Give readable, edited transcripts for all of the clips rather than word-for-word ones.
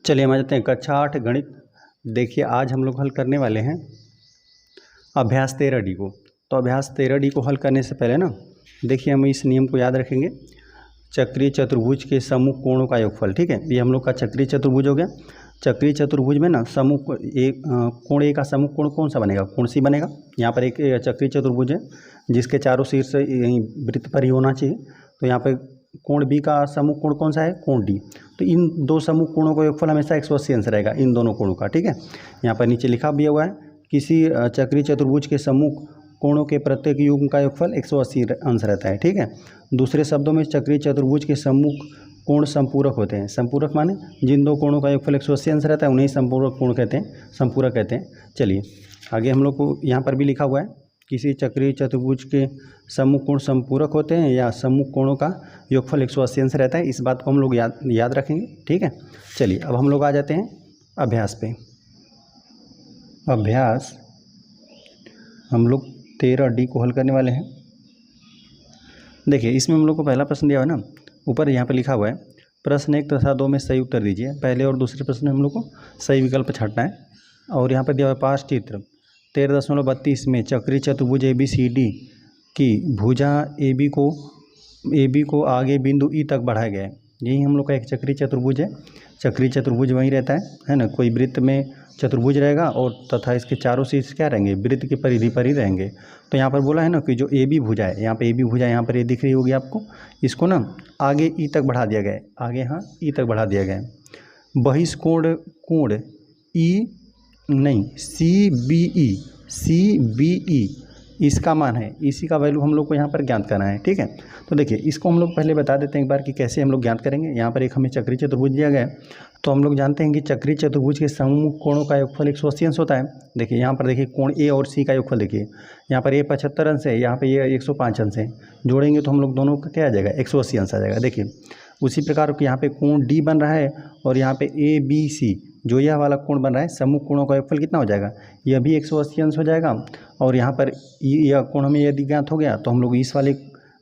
चलिए हम आ जाते हैं कक्षा 8 गणित। देखिए आज हम लोग हल करने वाले हैं अभ्यास 13D को। तो अभ्यास 13D को हल करने से पहले ना देखिए हम इस नियम को याद रखेंगे, चक्रीय चतुर्भुज के सम्मुख कोणों का योगफल। ठीक है, ये हम लोग का चक्रीय चतुर्भुज हो गया। चक्रीय चतुर्भुज में ना सम्मुख कोण ए का सम्मुख कोण कौन सा बनेगा? कोण सी बनेगा। यहाँ पर एक चक्रीय चतुर्भुज है जिसके चारों शीर्ष यहीं वृत्त पर ही होना चाहिए। तो यहाँ पर कोण बी का सम्मुख कोण कौन सा है? कोण डी। तो इन दो सम्मुख कोणों का योगफल हमेशा 180 अंश रहेगा, इन दोनों कोणों का। ठीक है, यहाँ पर नीचे लिखा भी हुआ है, किसी चक्रीय चतुर्भुज के सम्मुख कोणों के प्रत्येक युग्म का योगफल 180 अंश रहता है। ठीक है, दूसरे शब्दों में चक्रीय चतुर्भुज के सम्मुख कोण संपूरक होते हैं। संपूरक माने जिन दो कोणों का योगफल 180 अंश रहता है उन्हें संपूरक कोण कहते हैं, संपूरक कहते हैं। चलिए आगे हम लोग को यहाँ पर भी लिखा हुआ है, किसी चक्रीय चतुर्भुज के सम्मुख कोण संपूरक होते हैं या सम्मुख कोणों का योगफल 180 अंश रहता है। इस बात को हम लोग याद रखेंगे। ठीक है, चलिए अब हम लोग आ जाते हैं अभ्यास पे। अभ्यास हम लोग 13D को हल करने वाले हैं। देखिए इसमें हम लोग को पहला प्रश्न दिया हुआ है ना, ऊपर यहाँ पे लिखा हुआ है प्रश्न 1 तथा 2 में सही उत्तर दीजिए। पहले और दूसरे प्रश्न में हम लोग को सही विकल्प छांटना है। और यहाँ पर दिया हुआ है 5 चित्र 13.32 में चक्रीय चतुर्भुज ABCD की भुजा AB को आगे बिंदु E तक बढ़ाया गया है। यही हम लोग का एक चक्रीय चतुर्भुज है। चक्रीय चतुर्भुज वहीं रहता है ना, कोई वृत्त में चतुर्भुज रहेगा और तथा इसके चारों शीर्ष क्या रहेंगे? वृत्त की परिधि पर ही रहेंगे। तो यहाँ पर बोला है ना कि जो AB भुजा है, यहाँ पे AB भुजा यहाँ पर ये दिख रही होगी आपको, इसको ना आगे E तक बढ़ा दिया गया है, आगे हाँ E तक बढ़ा दिया गया है। बहिष्कोण कोण CBE इसका मान है, इसी का वैल्यू हम लोग को यहाँ पर ज्ञात करना है। ठीक है, तो देखिए इसको हम लोग पहले बता देते हैं एक बार कि कैसे हम लोग ज्ञात करेंगे। यहाँ पर एक हमें चक्रीय चतुर्भुज दिया गया है, तो हम लोग जानते हैं कि चक्रीय चतुर्भुज के सम्मुख कोणों का योगफल 180 अंश होता है। देखिए यहाँ पर देखिए कोण A और C का योगफल देखिए, यहाँ पर ये 75 अंश है, यहाँ पर ये 105 अंश है। जोड़ेंगे तो हम लोग दोनों का क्या आ जाएगा? 180 अंश आ जाएगा। देखिए उसी प्रकार यहाँ पे कोण D बन रहा है और यहाँ पे ABC जो यह वाला कोण बन रहा है, सम्मुख कोणों का योगफल कितना हो जाएगा? यह भी 180 अंश हो जाएगा। और यहाँ पर यह कोण हमें यदि ज्ञात हो गया तो हम लोग इस वाले,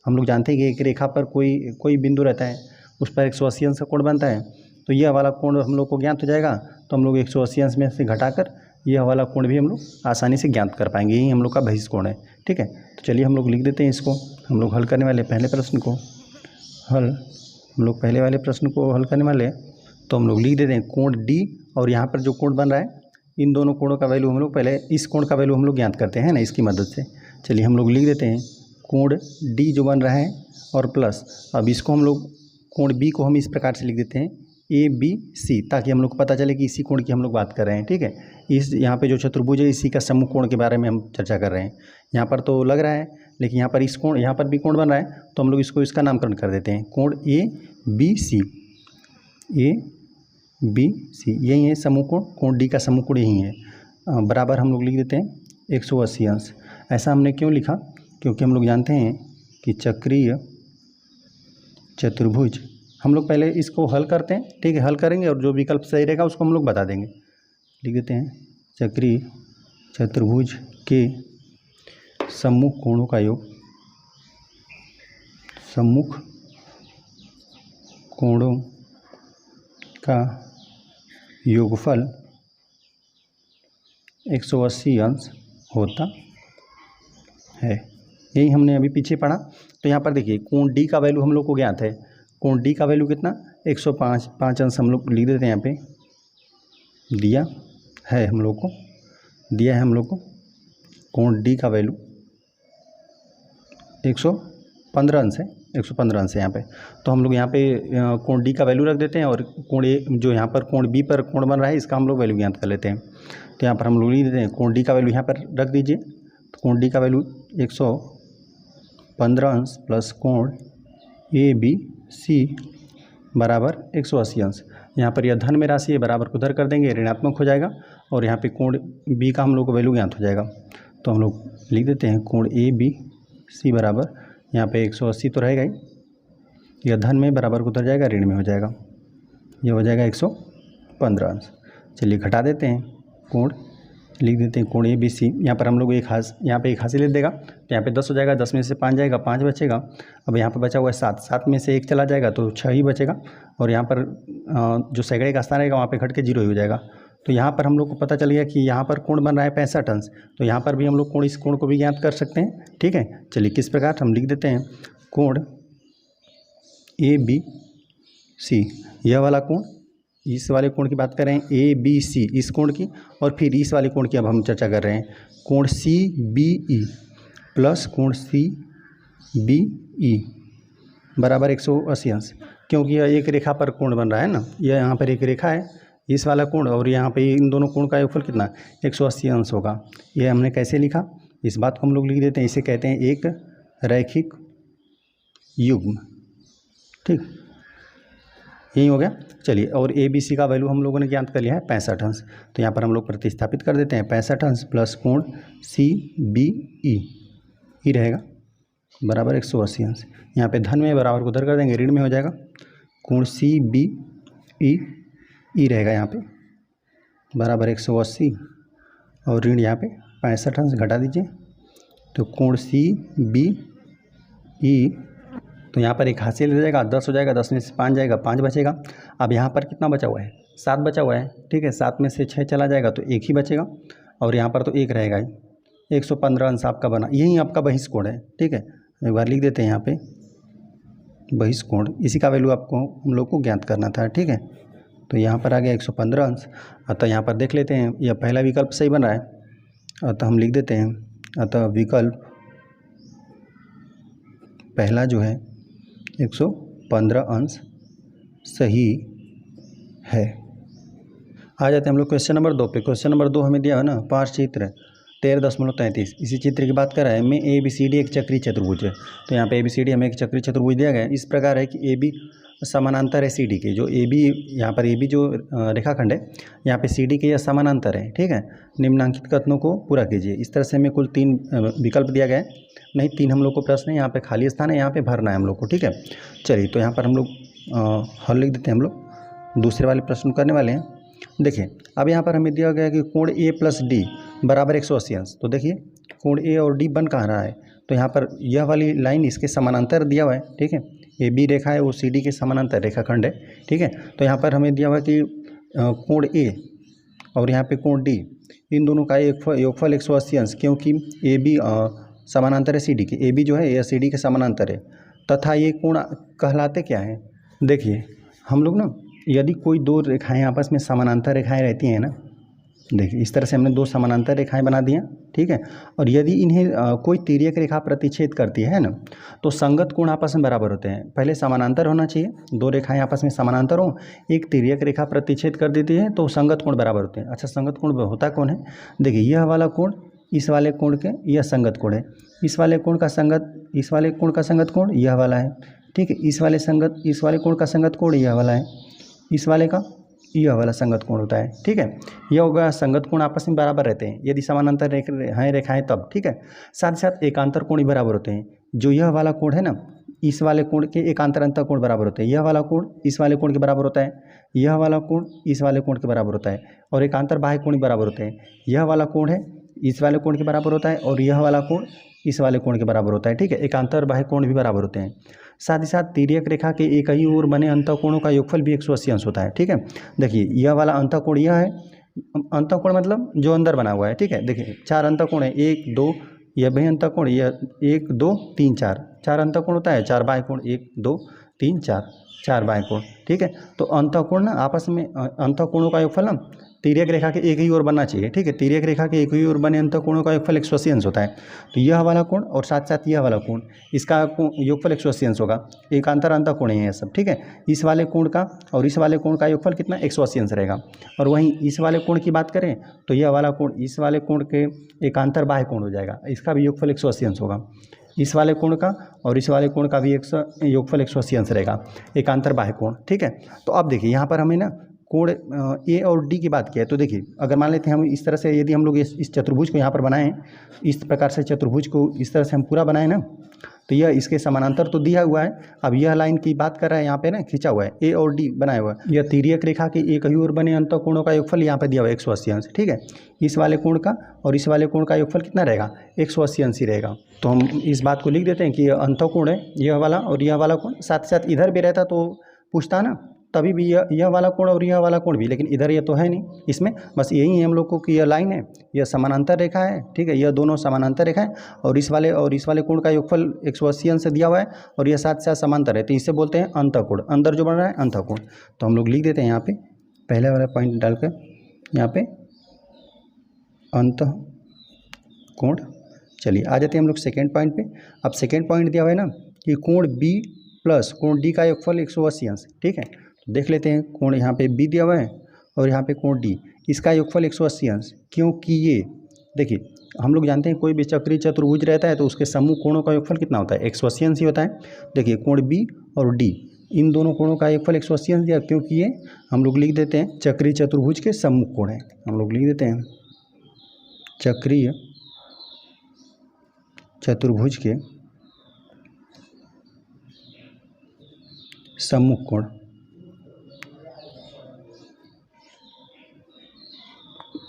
हम लोग जानते हैं कि एक रेखा पर कोई बिंदु रहता है, उस पर 180 अंश का कोण बनता है। तो यह वाला कोण हम लोग को ज्ञात हो जाएगा, तो हम लोग 180 अंश में से घटाकर यह वाला कोण भी हम लोग आसानी से ज्ञात कर पाएंगे। यही हम लोग का बहिष्कोण है। ठीक है, तो चलिए हम लोग लिख देते हैं इसको। हम लोग हल करने वाले पहले प्रश्न को पहले वाले प्रश्न को हल करने वाले, तो हम लोग लिख देते हैं कोण D और यहाँ पर जो कोण बन रहा है, इन दोनों कोणों का वैल्यू हम लोग पहले इस कोण का वैल्यू हम लोग ज्ञात करते हैं ना, इसकी मदद से। चलिए हम लोग लिख देते हैं कोण D जो बन रहा है और प्लस, अब इसको हम लोग कोण B को हम इस प्रकार से लिख देते हैं ABC, ताकि हम लोग को पता चले कि इसी कोण की हम लोग बात कर रहे हैं। ठीक है, इस यहाँ पे जो चतुर्भुज है इसी का सम्मुख कोण के बारे में हम चर्चा कर रहे हैं। यहाँ पर तो लग रहा है, लेकिन यहाँ पर इस कोण, यहाँ पर भी कोण बन रहा है, तो हम लोग इसको इसका नामकरण कर देते हैं कोण ABC यही है सम्मुख कोण। कोण D का सम्मुख कोण यही है, बराबर हम लोग लिख देते हैं 180 अंश। ऐसा हमने क्यों लिखा? क्योंकि हम लोग जानते हैं कि चक्रीय चतुर्भुज, हम लोग पहले इसको हल करते हैं। ठीक है, हल करेंगे और जो विकल्प सही रहेगा उसको हम लोग बता देंगे। लिख देते हैं चक्रीय चतुर्भुज के सम्मुख कोणों का योग, सम्मुख कोणों का योगफल 180 अंश होता है। यही हमने अभी पीछे पढ़ा। तो यहाँ पर देखिए कोण D का वैल्यू हम लोग को ज्ञात है। कोण D का वैल्यू कितना? 105 अंश हम लोग लिख देते हैं। यहाँ पे दिया है हम लोग को कोण D का वैल्यू 115 अंश है, 115 अंश है यहाँ पे। तो हम लोग यहाँ पे कोण D का वैल्यू रख देते हैं और कोण A जो यहाँ पर कोण B पर कोण बन रहा है इसका हम लोग वैल्यू ज्ञात कर लेते हैं। तो यहाँ पर हम लोग लिख देते हैं कोण D का वैल्यू यहाँ पर रख दीजिए। तो कोण D का वैल्यू 115 अंश प्लस कोण ABC बराबर 180 अंश। यहाँ पर यह धन में राशि है, बराबर को उधर कर देंगे, ऋणात्मक हो जाएगा और यहाँ पे कोण B का हम लोग को वैल्यू ज्ञात हो जाएगा। तो हम लोग लिख देते हैं कोण ABC बराबर, यहाँ पे 180 तो रहेगा ही, यह धन में बराबर को उधर जाएगा, ऋण में हो जाएगा, यह हो जाएगा 115 अंश। चलिए घटा देते हैं, कोण लिख देते हैं कोण ABC। यहाँ पर हम लोग एक हासिल दे देगा, तो यहाँ पे 10 हो जाएगा, 10 में से 5 जाएगा, 5 बचेगा। अब यहाँ पर बचा हुआ है 7, 7 में से 1 चला जाएगा तो 6 ही बचेगा, और यहाँ पर जो सैकड़े का स्थान रहेगा वहाँ पे घट के 0 ही हो जाएगा। तो यहाँ पर हम लोग को पता चल गया कि यहाँ पर कोण बन रहा है 65 अंश। तो यहाँ पर भी हम लोग इस कोण को भी ज्ञात कर सकते हैं। ठीक है, चलिए किस प्रकार हम लिख देते हैं, कोण ABC, यह वाला कोण, इस वाले कोण की बात कर रहे हैं ABC, इस कोण की, और फिर इस वाले कोण की अब हम चर्चा कर रहे हैं, कोण CBE प्लस कोण CBE बराबर 180 अंश। क्योंकि यह एक रेखा पर कोण बन रहा है ना, यह यहाँ पर एक रेखा है, इस वाला कोण, और यहाँ पे इन दोनों कोण का योगफल कितना 180 अंश होगा। यह हमने कैसे लिखा, इस बात को हम लोग लिख देते हैं, इसे कहते हैं एक रैखिक युग्म। ठीक, यही हो गया। चलिए, और ABC का वैल्यू हम लोगों ने ज्ञात कर लिया है 65 अंश। तो यहाँ पर हम लोग प्रतिस्थापित कर देते हैं, 65 अंश प्लस कोण CBE ही रहेगा बराबर 180 अंश। यहाँ पे धन में बराबर को उधर कर देंगे, ऋण में हो जाएगा, कोण CBE रहेगा यहाँ पे बराबर 180, और ऋण यहाँ पे 65 अंश घटा दीजिए, तो कोण CBE, तो यहाँ पर एक हासिल हो जाएगा, 10 हो जाएगा, 10 में से 5 जाएगा, 5 बचेगा। अब यहाँ पर कितना बचा हुआ है, 7 बचा हुआ है। ठीक है, 7 में से 6 चला जाएगा तो 1 ही बचेगा, और यहाँ पर तो 1 रहेगा ही। 115 अंश आपका बना, यही आपका बहिष्कोण है। ठीक है, एक बार लिख देते हैं यहाँ पे बहिष्कोण, इसी का वैल्यू आपको हम लोग को ज्ञात करना था। ठीक है, तो यहाँ पर आ गया 115 अंश। अतः यहाँ पर देख लेते हैं, यह पहला विकल्प सही बन रहा है, अतः हम लिख देते हैं, अतः विकल्प पहला जो है 115 अंश सही है। आ जाते हैं हम लोग क्वेश्चन नंबर 2 पे। क्वेश्चन नंबर 2 हमें दिया है ना, पार्श्वचित्र 13.33, इसी चित्र की बात कर रहा है, में ABCD एक चक्रीय चतुर्भुज है। तो यहाँ पे ABCD हमें एक चक्रीय चतुर्भुज दिया गया है। इस प्रकार है कि AB समानांतर है CD के, जो AB यहाँ पर AB जो रेखाखंड है, यहाँ पे CD के यह समानांतर है। ठीक है, निम्नांकित कथनों को पूरा कीजिए। इस तरह से हमें कुल 3 विकल्प दिया गया है, नहीं 3 हम लोग को प्रश्न है, यहाँ पे खाली स्थान है, यहाँ पे भरना है हम लोग को। ठीक है, चलिए तो यहाँ पर हम लोग हल लिख देते हैं। हम लोग दूसरे वाले प्रश्न करने वाले हैं। देखिए, अब यहाँ पर हमें दिया गया कि कोण A प्लस D बराबर 180 अंश। तो देखिए, कोण A और D बन कहाँ रहा है, तो यहाँ पर यह वाली लाइन इसके समानांतर दिया हुआ है। ठीक है, AB रेखा है, वो CD के समानांतर रेखाखंड है। ठीक है, तो यहाँ पर हमें दिया हुआ कि कोण A और यहाँ पे कोण D, इन दोनों का योगफल 180 अंश, क्योंकि AB समानांतर है CD के, AB जो है यह CD के समानांतर है, तथा ये कोण कहलाते क्या है। देखिए, हम लोग ना, यदि कोई 2 रेखाएं आपस में समानांतर रेखाएं रहती हैं ना, देखिए इस तरह से हमने 2 समानांतर रेखाएं बना दी हैं। ठीक है, और यदि इन्हें कोई तिर्यक रेखा प्रतिच्छेद करती है ना, तो संगत कोण आपस में बराबर होते हैं। पहले समानांतर होना चाहिए, 2 रेखाएं आपस में समानांतर हो, एक तिर्यक रेखा प्रतिच्छेद कर देती है तो संगत कोण बराबर होते हैं। अच्छा, संगत कोण होता कौन है, देखिए यह वाला कोण इस वाले कोण के, यह संगत कोण है, इस वाले कोण का संगत, इस वाले कोण का संगत कोण यह वाला है। ठीक है, इस वाले कोण का संगत कोण यह वाला है, इस वाले का यह वाला संगत कोण होता है। ठीक है, यह होगा संगत कोण आपस में बराबर रहते हैं यदि समानांतर रेखाएं तब। ठीक है, साथ ही साथ एकांतर कोण भी बराबर होते हैं। जो यह वाला कोण है ना, इस वाले कोण के एकांतर अंतर कोण बराबर होते हैं। यह वाला कोण इस वाले कोण के बराबर होता है, यह वाला कोण इस वाले कोण के बराबर होता है, और एकांतर बाह्य कोण भी बराबर होते हैं। यह वाला कोण है इस वाले कोण के बराबर होता है, और यह वाला कोण इस वाले कोण के बराबर होता है। ठीक है, एकांतर बाह्य कोण भी बराबर होते हैं। साथ ही साथ तिर्यक रेखा के एक ही ओर बने अंतःकोणों का योगफल भी 180 अंश होता है। ठीक है, देखिए यह वाला अंतःकोण यह है, अंतःकोण मतलब जो अंदर बना हुआ है। ठीक है, देखिए 4 अंतःकोण है, 1 2, यह भी अंतःकोण, यह 1 2 3 4 अंतःकोण होता है, 4 बाह्य कोण, 1 2 3 4 बाह्य कोण। ठीक है, तो अंतःकोण ना आपस में, अंतःकोणों का योगफल ना तिर्यक रेखा के एक ही ओर बनना चाहिए। ठीक है, तिर्यक रेखा के एक ही ओर बने अंतःकोणों का योगफल 180 अंश होता है। तो यह वाला कोण और साथ साथ यह वाला कोण, इसका योगफल 180 अंश होगा। एकांतर अंतःकोण है ये सब। ठीक है, इस वाले कोण का और इस वाले कोण का योगफल कितना 180 अंश रहेगा। और वहीं इस वाले कोण की बात करें तो यह वाला कोण इस वाले कोण के एकांतर बाह्य कोण हो जाएगा, इसका भी योगफल 180 अंश होगा। इस वाले कोण का और इस वाले कोण का भी योगफल 180 अंश रहेगा, एकांतर बाह्य कोण। ठीक है, तो अब देखिए यहाँ पर हमें ना कोण ए और डी की बात किया है, तो देखिए अगर मान लेते हैं हम इस तरह से, यदि हम लोग इस चतुर्भुज को यहाँ पर बनाएं, इस प्रकार से चतुर्भुज को इस तरह से हम पूरा बनाएं ना, तो यह इसके समानांतर तो दिया हुआ है। अब यह लाइन की बात कर रहा है, यहाँ पे ना खींचा हुआ है, ए और डी बनाया हुआ है। यह तिर्यक रेखा के एक ही ओर बने अंतःकोणों का योगफल यहाँ पे दिया हुआ है 180 अंश, ठीक है। इस वाले कोण का और इस वाले कोण का योगफल कितना रहेगा, 180 अंश ही रहेगा। तो हम इस बात को लिख देते हैं कि यह अंतःकोण है, यह वाला और यह वाला कोण। साथ साथ इधर भी रहता तो पूछता ना, तभी भी यह वाला कोण और यह वाला कोण भी, लेकिन इधर ये तो है नहीं, इसमें बस यही है हम लोग को कि यह लाइन है, यह समानांतर रेखा है, ठीक है। यह दोनों समानांतर रेखा है और इस वाले कोण का योगफल 180 अंश से दिया हुआ है और यह साथ साथ समांतर है, तो इसे बोलते हैं अंतःकोण। अंदर जो बन रहा है अंतःकोण। तो हम लोग लिख देते हैं यहाँ पे पहले वाला पॉइंट डालकर, यहाँ पे अंतःकोण। चलिए आ जाते हैं हम लोग सेकेंड पॉइंट पे। अब सेकेंड पॉइंट दिया हुआ है ना कि कोण बी प्लस कोण डी का योगफल 180 अंश, ठीक है। देख लेते हैं, कोण यहाँ पे बी दिया हुआ है और यहाँ पे कोण डी, इसका योगफल 180 अंश। क्योंकि ये देखिए हम लोग जानते हैं कोई भी चक्रीय चतुर्भुज रहता है तो उसके समूह कोणों का योगफल कितना होता है, 180 अंश ही होता है। देखिए कोण बी और डी, इन दोनों कोणों का योगफल 180 अंश दिया, क्योंकि ये हम लोग लिख देते हैं चक्रीय चतुर्भुज के सम्मुख कोण है। हम लोग लिख देते हैं चक्रीय चतुर्भुज के सम्मुख कोण।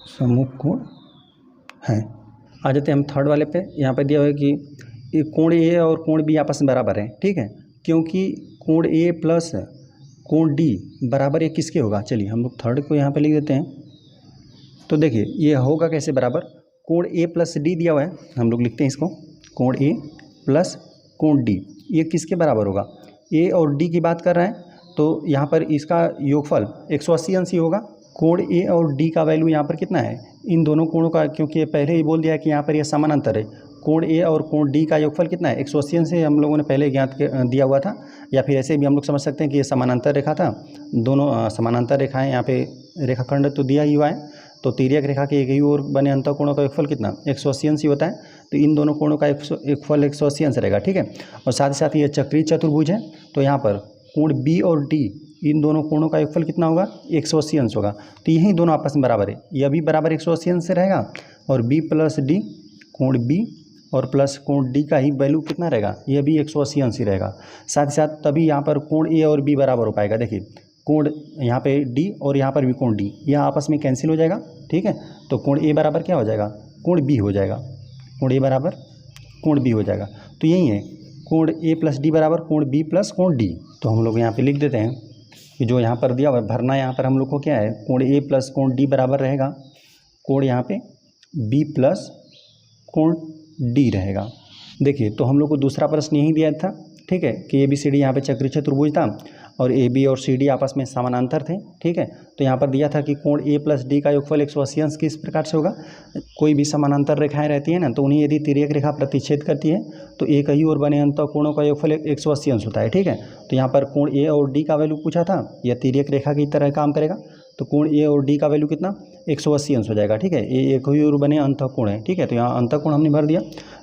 सम्मुख कोण है। आ जाते हैं हम थर्ड वाले पे। यहाँ पे दिया हुआ है कि ये कोण ए और कोण बी आपस में बराबर है, ठीक है। क्योंकि कोण ए प्लस कोण डी बराबर ये किसके होगा, चलिए हम लोग थर्ड को यहाँ पे लिख देते हैं। तो देखिए ये होगा कैसे बराबर, कोण ए प्लस डी दिया हुआ है, हम लोग लिखते हैं इसको, कोण ए प्लस कोण डी, ये किसके बराबर होगा, ए और डी की बात कर रहा है, तो यहाँ पर इसका योगफल 180 अंश ही होगा। कोण ए और डी का वैल्यू यहाँ पर कितना है, इन दोनों कोणों का, क्योंकि पहले ही बोल दिया है कि यहाँ पर यह समानांतर है, कोण ए और कोण डी का योगफल कितना है, 180 अंश से हम लोगों ने पहले ज्ञात दिया हुआ था। या फिर ऐसे भी हम लोग समझ सकते हैं कि ये समानांतर रेखा था, दोनों समानांतर रेखाएं, यहाँ पे रेखाखंड तो दिया ही हुआ है, तो तिर्यक रेखा के एक ही ओर बने अंतःकोणों का योगफल कितना, 180 अंश ही होता है। तो इन दोनों कोणों का योगफल 180 अंश रहेगा, ठीक है। और साथ ही साथ ये चक्रीय चतुर्भुज है, तो यहाँ पर कोण बी और डी, इन दोनों कोणों का योगफल कितना होगा, 180 अंश होगा। तो यही दोनों आपस में बराबर है, यह भी बराबर 180 अंश से रहेगा और बी प्लस डी, कोण बी और प्लस कोण डी का ही वैल्यू कितना रहेगा, यह भी 180 अंश ही रहेगा। साथ ही साथ तभी यहाँ पर कोण ए और बी बराबर हो पाएगा। देखिए कोण यहाँ पे डी और यहाँ पर भी कोण डी, यह आपस में कैंसिल हो जाएगा, ठीक है। तो कोण ए बराबर क्या हो जाएगा, कोण बी हो जाएगा, कोण ए बराबर कोण बी हो जाएगा। तो यही है कोण ए प्लस डी बराबर कोण बी प्लस कोण डी। तो हम लोग यहाँ पे लिख देते हैं कि जो यहाँ पर दिया हुआ है भरना, यहाँ पर हम लोग को क्या है, कोण ए प्लस कोण डी बराबर रहेगा कोण यहाँ पे बी प्लस कोण डी रहेगा। देखिए तो हम लोग को दूसरा प्रश्न यही दिया था, ठीक है, कि ए बी सी डी यहाँ पे चक्रीय चतुर्भुज था और ए बी और सी डी आपस में समानांतर थे, ठीक है। तो यहाँ पर दिया था कि कोण ए प्लस डी का योगफल 180 अंश किस प्रकार से होगा, कोई भी समानांतर रेखाएं रहती है ना, तो उन्हें यदि तिर्यक रेखा प्रतिच्छेद करती है तो एक ही ओर बने अंतःकोणों का योगफल 180 अंश होता है, ठीक है। तो यहाँ पर कोण ए और डी का वैल्यू पूछा था, यह तिर्यक रेखा की तरह काम करेगा, तो कोण ए और डी का वैल्यू कितना, 180 अंश हो जाएगा, ठीक है। ये एक ही ओर बने अंतःकोण है, ठीक है। तो यहाँ अंतःकोण हमने भर दिया।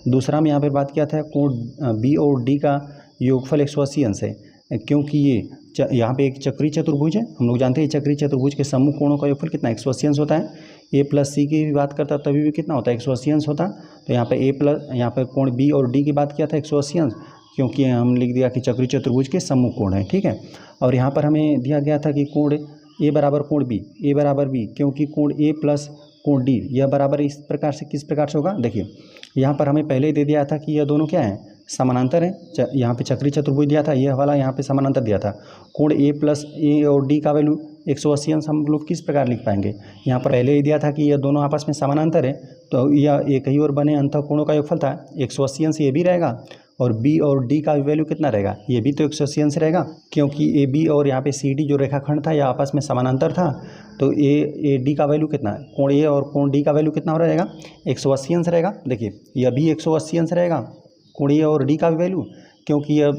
दूसरा में यहाँ पर बात किया था कोण बी और डी का योगफल 180 अंश है, क्योंकि ये यहाँ पे एक चक्रीय चतुर्भुज है, हम लोग जानते हैं चक्रीय चतुर्भुज के सम्मुख कोणों का योगफल कितना, 180 अंश होता है। ए प्लस सी की भी बात करता तभी भी कितना होता है, 180 अंश होता। तो यहाँ पे ए प्लस, यहाँ पे कोण बी और डी की बात किया था 180 अंश, क्योंकि हम लिख दिया कि चक्रीय चतुर्भुज के सम्मुख कोण है, ठीक है। और यहाँ पर हमें दिया गया था कि कोण ए बराबर कोण बी, ए बराबर बी, क्योंकि कोण ए प्लस कोण डी यह बराबर इस प्रकार से किस प्रकार से होगा। देखिए यहाँ पर हमें पहले ही दे दिया था कि यह दोनों क्या है, समानांतर है। यहाँ पे चक्रीय चतुर्भुज दिया था, यह वाला यहाँ पे समानांतर दिया था। कोण ए प्लस ए और डी का वैल्यू 180 अंश हम लोग किस प्रकार लिख पाएंगे, यहाँ पर पहले ही दिया था कि यह दोनों आपस में समानांतर है, तो यह एक ही ओर बने अंतःकोणों का योगफल था, 180 अंश ये भी रहेगा और बी और डी का वैल्यू कितना रहेगा, ये भी तो 180 रहेगा, क्योंकि ए बी और यहाँ पे सी डी जो रेखाखंड था यह आपस में समानांतर था। तो ए डी का वैल्यू कितना है, कोण ए और कोण डी का वैल्यू कितना हो रहेगा, 180 रहेगा। देखिए यह भी 180 रहेगा, कोण ए और डी का वैल्यू, क्योंकि यह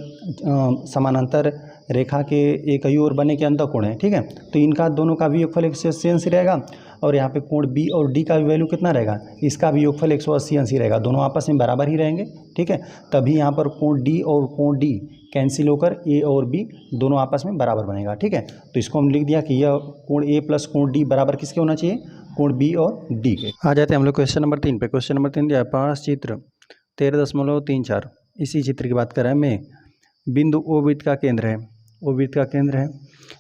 समानांतर रेखा के एक ओर बने के अंतःकोण है, ठीक है। तो इनका दोनों का भी योगफल 180 अंश रहेगा और यहाँ पे कोण बी और डी का भी वैल्यू कितना रहेगा, इसका भी योगफल 180 अंश ही रहेगा, दोनों आपस में बराबर ही रहेंगे, ठीक है। तभी यहाँ पर कोण डी और कोण डी कैंसिल होकर ए और बी दोनों आपस में बराबर बनेगा, ठीक है। तो इसको हम लिख दिया कि यह कोण ए प्लस कोण डी बराबर किसके होना चाहिए, कोण बी और डी के। आ जाते हैं हम लोग क्वेश्चन नंबर 3 पे। क्वेश्चन नंबर 3 दिया है, पास चित्र 13.34। इसी चित्र की बात कर रहे हैं मैं। बिंदु ओ वृत्त का केंद्र है, ओ वृत्त का केंद्र है।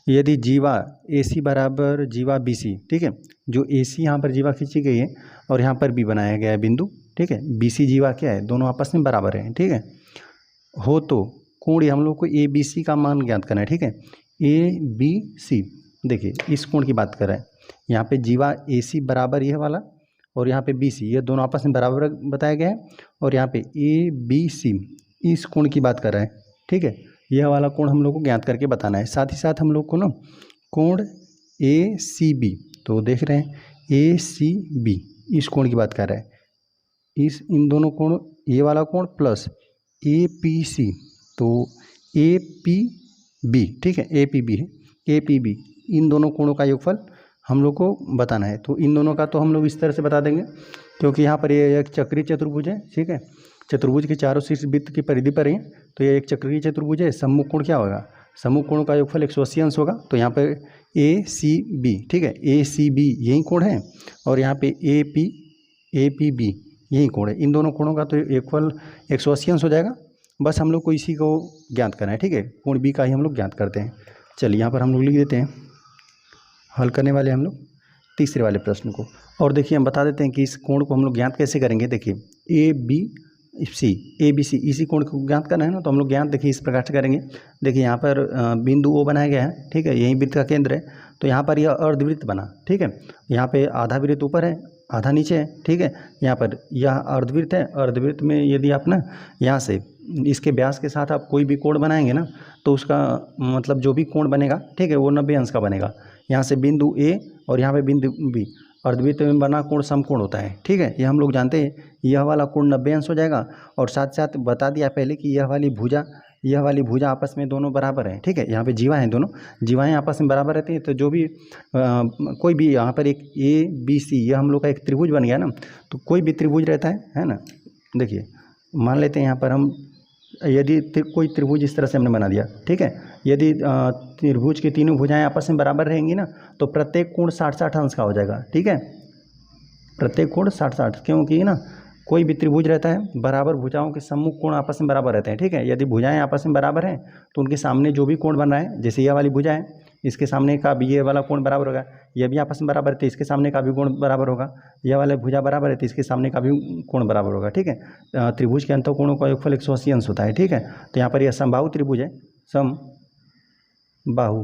यदि जीवा ए सी बराबर जीवा बी सी, ठीक है, जो ए सी यहाँ पर जीवा खींची गई है और यहाँ पर बी बनाया गया है बिंदु, ठीक है। बी सी जीवा क्या है, दोनों आपस में बराबर हैं, ठीक है। हो तो कोण हम लोग को ए बी सी का मान ज्ञात करना है, ठीक है। ए बी सी, देखिए इस कोण की बात कर रहे हैं। यहाँ पे जीवा ए सी बराबर यह वाला और यहाँ पे बी सी, ये दोनों आपस में बराबर बताया गया है। और यहाँ पे ए बी सी इस कोण की बात कर रहे हैं, ठीक है। यह वाला कोण हम लोग को ज्ञात करके बताना है। साथ ही साथ हम लोग को ना कोण ए सी बी, तो देख रहे हैं ए सी बी इस कोण की बात कर रहे हैं। इन दोनों कोण, ये वाला कोण प्लस ए पी सी, तो ए पी बी, ठीक है, ए पी बी है, ए पी बी, इन दोनों कोणों का योगफल हम लोग को बताना है। तो इन दोनों का तो हम लोग इस तरह से बता देंगे, क्योंकि यहाँ पर ये एक चक्रीय चतुर्भुज है, ठीक है। चतुर्भुज के चारों शीर्ष वृत्त की परिधि पर ही, तो ये एक चक्रीय चतुर्भुज है। सम्मुख कोण क्या होगा, सम्मुख कोण का योगफल 180 अंश होगा। तो यहाँ पर ए सी बी, ठीक है, ए सी बी यही कोण है और यहाँ पे ए पी बी यही कोण है। इन दोनों कोणों का तो योगफल 180 अंश हो जाएगा। बस हम लोग को इसी को ज्ञात करना है, ठीक है। कोण बी का ही हम लोग ज्ञात करते हैं। चलिए यहाँ पर हम लोग लिख देते हैं, हल करने वाले हम लोग तीसरे वाले प्रश्न को। और देखिए हम बता देते हैं कि इस कोण को हम लोग ज्ञात कैसे करेंगे। देखिए ए बी सी, ए बी सी, इसी कोण को ज्ञात करना है ना, तो हम लोग ज्ञात देखिए इस प्रकार से करेंगे। देखिए यहाँ पर बिंदु ओ बनाया गया है, ठीक है, यही वृत्त का केंद्र है। तो यहाँ पर यह अर्धवृत्त बना, ठीक है। यहाँ पे आधा वृत्त ऊपर है, आधा नीचे है, ठीक है। यहाँ पर यह अर्धवृत्त है। अर्धवृत्त में यदि आप ना यहाँ से इसके व्यास के साथ आप कोई भी कोण बनाएंगे ना, तो उसका मतलब जो भी कोण बनेगा, ठीक है, वो 90 अंश का बनेगा। यहाँ से बिंदु ए और यहाँ पे बिंदु बी, अर्धवृत्त में बना कोण समकोण होता है, ठीक है। ये हम लोग जानते हैं। यह वाला कोण 90 अंश हो जाएगा। और साथ साथ बता दिया पहले कि यह वाली भुजा आपस में दोनों बराबर हैं, ठीक है। यहाँ पे जीवा हैं, दोनों जीवाएँ आपस में बराबर रहती हैं। तो जो भी कोई भी यहाँ पर एक ए बी सी, यह हम लोग का एक त्रिभुज बन गया ना। तो कोई भी त्रिभुज रहता है ना। देखिए मान लेते हैं यहाँ पर हम, यदि कोई त्रिभुज इस तरह से हमने बना दिया, ठीक है। यदि त्रिभुज की तीनों भुजाएं आपस में बराबर रहेंगी ना, तो प्रत्येक कोण 60-60 अंश का हो जाएगा, ठीक है। प्रत्येक कोण 60-60, क्योंकि ना कोई भी त्रिभुज रहता है, बराबर भुजाओं के सम्मुख कोण आपस में बराबर रहते हैं, ठीक है। यदि भुजाएं आपस में बराबर हैं तो उनके सामने जो भी कोण बन रहा है, जैसे यह वाली भुजा है, इसके सामने का भी ये वाला कोण बराबर होगा। यह भी आपस में बराबर है तो इसके सामने का भी कोण बराबर होगा। यह वाला भुजा बराबर है तो इसके सामने का भी कोण बराबर होगा, ठीक है। त्रिभुज के अंतःकोणों का योगफल 180 अंश होता है, ठीक है। तो यहाँ पर यह समबाहु त्रिभुज है, समबाहु,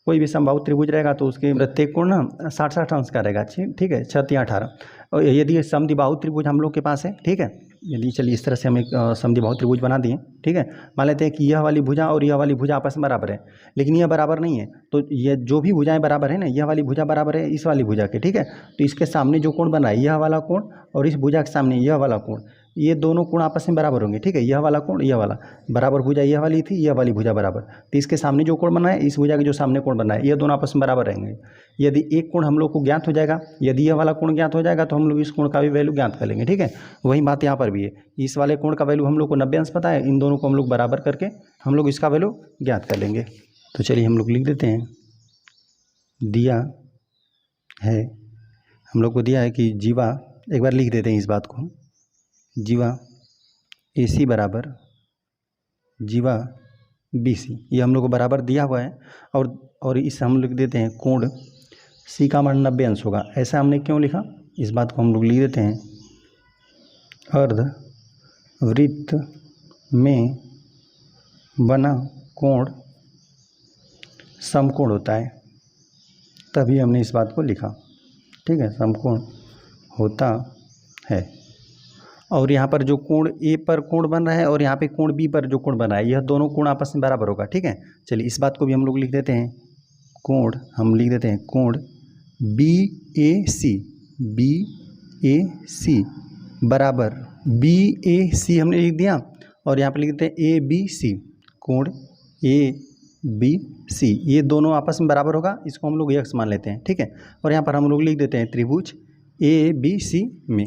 कोई भी समबाहु त्रिभुज रहेगा तो उसके प्रत्येक कोण ना 60-60 अंश का रहेगा, ठीक है, 6 या 18। और यदि समद्विबाहु त्रिभुज हम लोग के पास है, ठीक है, यदि चलिए इस तरह से हम एक समद्विबाहु त्रिभुज बना दिए, ठीक है। मान लेते हैं कि यह वाली भुजा और यह वाली भुजा आपस में बराबर है, लेकिन यह बराबर नहीं है। तो ये जो भी भुजाएं बराबर है ना, यह वाली भुजा बराबर है इस वाली भुजा के, ठीक है। तो इसके सामने जो कोण बना है, यह वाला कोण, और इस भुजा के सामने यह वाला कोण, ये दोनों कोण आपस में बराबर होंगे, ठीक है। यह वाला कोण, यह वाला बराबर, भुजा यह वाली थी, यह वाली भुजा बराबर, तो इसके सामने जो कोण बना है, इस भुजा के जो सामने कोण बना है, ये दोनों आपस में बराबर रहेंगे। यदि एक कोण हम लोग को ज्ञात हो जाएगा, यदि यह वाला कोण ज्ञात हो जाएगा तो हम लोग इस कोण का भी वैल्यू ज्ञात कर लेंगे, ठीक है। वही बात यहाँ पर भी है। इस वाले कोण का वैल्यू हम लोग को 90 अंश पता है, इन दोनों को हम लोग बराबर करके हम लोग इसका वैल्यू ज्ञात कर लेंगे। तो चलिए हम लोग लिख देते हैं, दिया है हम लोग को, दिया है कि जीवा, एक बार लिख देते हैं इस बात को, जीवा ए सी बराबर जीवा बी सी, ये हम लोग को बराबर दिया हुआ है। और इस हम लिख देते हैं कोण सी का मान 90 अंश होगा। ऐसा हमने क्यों लिखा, इस बात को हम लोग लिख देते हैं, अर्धवृत्त में बना कोण समकोण होता है, तभी हमने इस बात को लिखा, ठीक है, समकोण होता है। और यहाँ पर जो कोण ए पर कोण बन रहा है और यहाँ पे कोण बी पर जो कोण बन रहा है, यह दोनों कोण आपस में बराबर होगा, ठीक है। चलिए इस बात को भी हम लोग लिख देते हैं, कोण हम लिख देते हैं, कोण बी ए सी बराबर, बी ए सी हमने लिख दिया, और यहाँ पे लिख देते हैं ABC, कोण ABC, ये दोनों आपस में बराबर होगा, इसको हम लोग x मान लेते हैं, ठीक है। और यहाँ पर हम लोग लिख देते हैं त्रिभुज ABC में,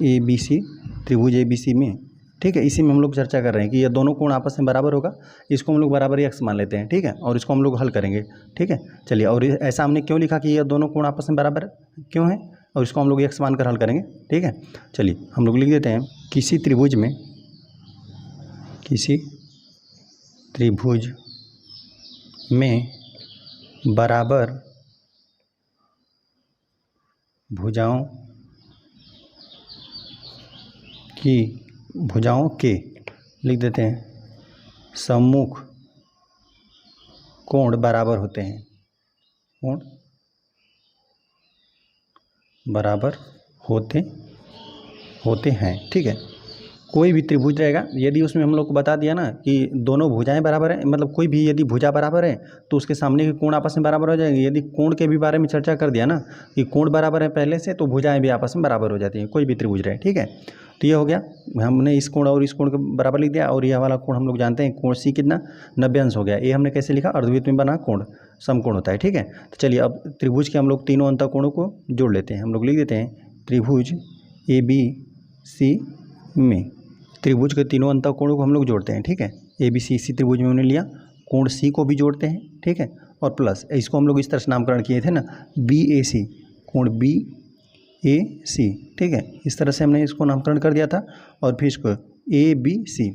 ABC, त्रिभुज ABC में, ठीक है। इसी में हम लोग चर्चा कर रहे हैं कि ये दोनों कोण आपस में बराबर होगा, इसको हम लोग बराबर x मान लेते हैं, ठीक है। और इसको हम लोग हल करेंगे, ठीक है। चलिए, और ऐसा हमने क्यों लिखा कि ये दोनों कोण आपस में बराबर क्यों है, और इसको हम लोग x मानकर हल करेंगे, ठीक है। चलिए हम लोग लिख देते हैं किसी त्रिभुज में बराबर भुजाओं के लिख देते हैं सम्मुख कोण बराबर होते हैं, कोण बराबर होते हैं, ठीक है। कोई भी त्रिभुज रहेगा, यदि उसमें हम लोग को बता दिया ना कि दोनों भुजाएं बराबर हैं, मतलब कोई भी यदि भुजा बराबर है तो उसके सामने के कोण आपस में बराबर हो जाएंगे। यदि कोण के भी बारे में चर्चा कर दिया ना कि कोण बराबर है पहले से, तो भुजाएं भी आपस में बराबर हो जाती हैं, कोई भी त्रिभुज रहे, ठीक है। तो ये हो गया, हमने इस कोण और इस कोण के बराबर लिख दिया। और यह वाला कोण हम लोग जानते हैं, कोण C कितना 90 अंश हो गया। ये हमने कैसे लिखा, अर्धवृत्त में बना कोण समकोण होता है, ठीक है। तो चलिए अब त्रिभुज के हम लोग तीनों अंतःकोणों को जोड़ लेते हैं। हम लोग लिख देते हैं त्रिभुज ABC में, त्रिभुज के तीनों अंतःकोणों को हम लोग जोड़ते हैं, ठीक है। ABC इसी त्रिभुज में हमने लिया, कोण C को भी जोड़ते हैं, ठीक है। और प्लस इसको हम लोग इस तरह से नामकरण किए थे ना, BAC, कोण BAC, ठीक है। इस तरह से हमने इसको नामकरण कर दिया था। और फिर इसको ABC,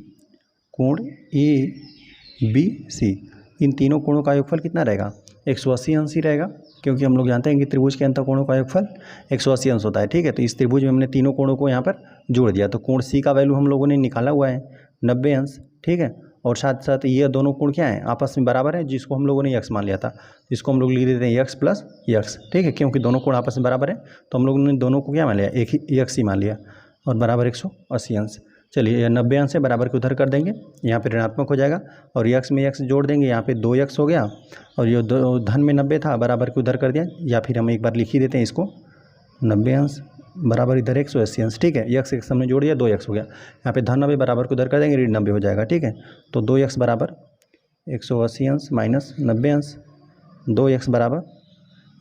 कोण ABC, इन तीनों कोणों का योगफल कितना रहेगा, 180 अंश ही रहेगा, क्योंकि हम लोग जानते हैं कि त्रिभुज के अंतःकोणों का योगफल 180 अंश होता है, ठीक है। तो इस त्रिभुज में हमने तीनों कोणों को यहाँ पर जोड़ दिया, तो कोण C का वैल्यू हम लोगों ने निकाला हुआ है 90 अंश, ठीक है। और साथ साथ ये दोनों कोण क्या है, आपस में बराबर है, जिसको हम लोगों ने x मान लिया था, इसको हम लोग लिख देते हैं x प्लस x, ठीक है। क्योंकि दोनों कोण आपस में बराबर है, तो हम लोगों ने दोनों को क्या मान लिया, एक ही x ही मान लिया, और बराबर 180 अंश। चलिए 90 अंश है, बराबर के उधर कर देंगे, यहाँ पे ऋणात्मक हो जाएगा, और x में x जोड़ देंगे, यहाँ पे 2x हो गया, और ये धन में 90 था, बराबर के उधर कर दिया। या फिर हम एक बार लिख ही देते हैं इसको, 90 अंश बराबर इधर 180 अंश, ठीक है। x हमने जोड़ दिया, 2x हो गया, यहाँ पे धन 90 बराबर को उधर कर देंगे, ऋण 90 हो जाएगा, ठीक है। तो 2x बराबर 180 अंश माइनस 90 अंश, 2x बराबर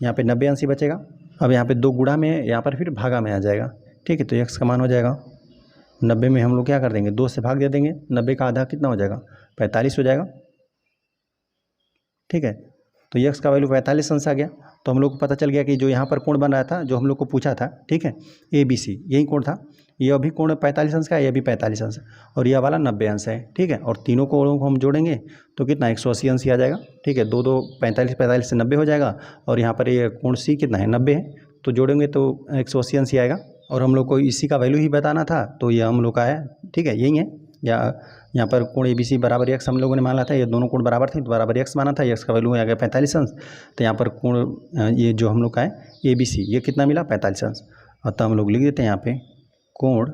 यहाँ पे 90 अंश ही बचेगा। अब यहाँ पे 2 गुणा में, यहाँ पर फिर भागा में आ जाएगा, ठीक है। तो x का मान हो जाएगा 90 में हम लोग क्या कर देंगे, 2 से भाग दे देंगे, 90 का आधा कितना हो जाएगा, 45 हो जाएगा, ठीक है। तो x का वैल्यू 45 अंश आ गया। तो हम लोग को पता चल गया कि जो यहाँ पर कोण बन रहा था, जो हम लोग को पूछा था, ठीक है, ABC यही कोण था, ये अभी कोण 45 अंश का है, ये भी 45 अंश, और यह वाला 90 अंश है, ठीक है। और तीनों कोणों को हम जोड़ेंगे तो कितना 180 अंश ही आ जाएगा, ठीक है। 2 2 45 से 90 हो जाएगा, और यहाँ पर ये कोण C कितना है, 90 है, तो जोड़ेंगे तो 180 अंश ही आएगा। और हम लोग को इसी का वैल्यू ही बताना था, तो ये हम लोग का है, ठीक है, यही है। या यहाँ पर कोण ABC बराबर x हम लोगों ने माना था, ये दोनों कोण बराबर थे, तो बराबर x माना था, x का वैल्यू आ गया 45 अंश। तो यहाँ पर कोण ये जो हम लोग का है ABC, ये कितना मिला, 45 अंश। अतः हम लोग लिख देते हैं यहाँ पे कोण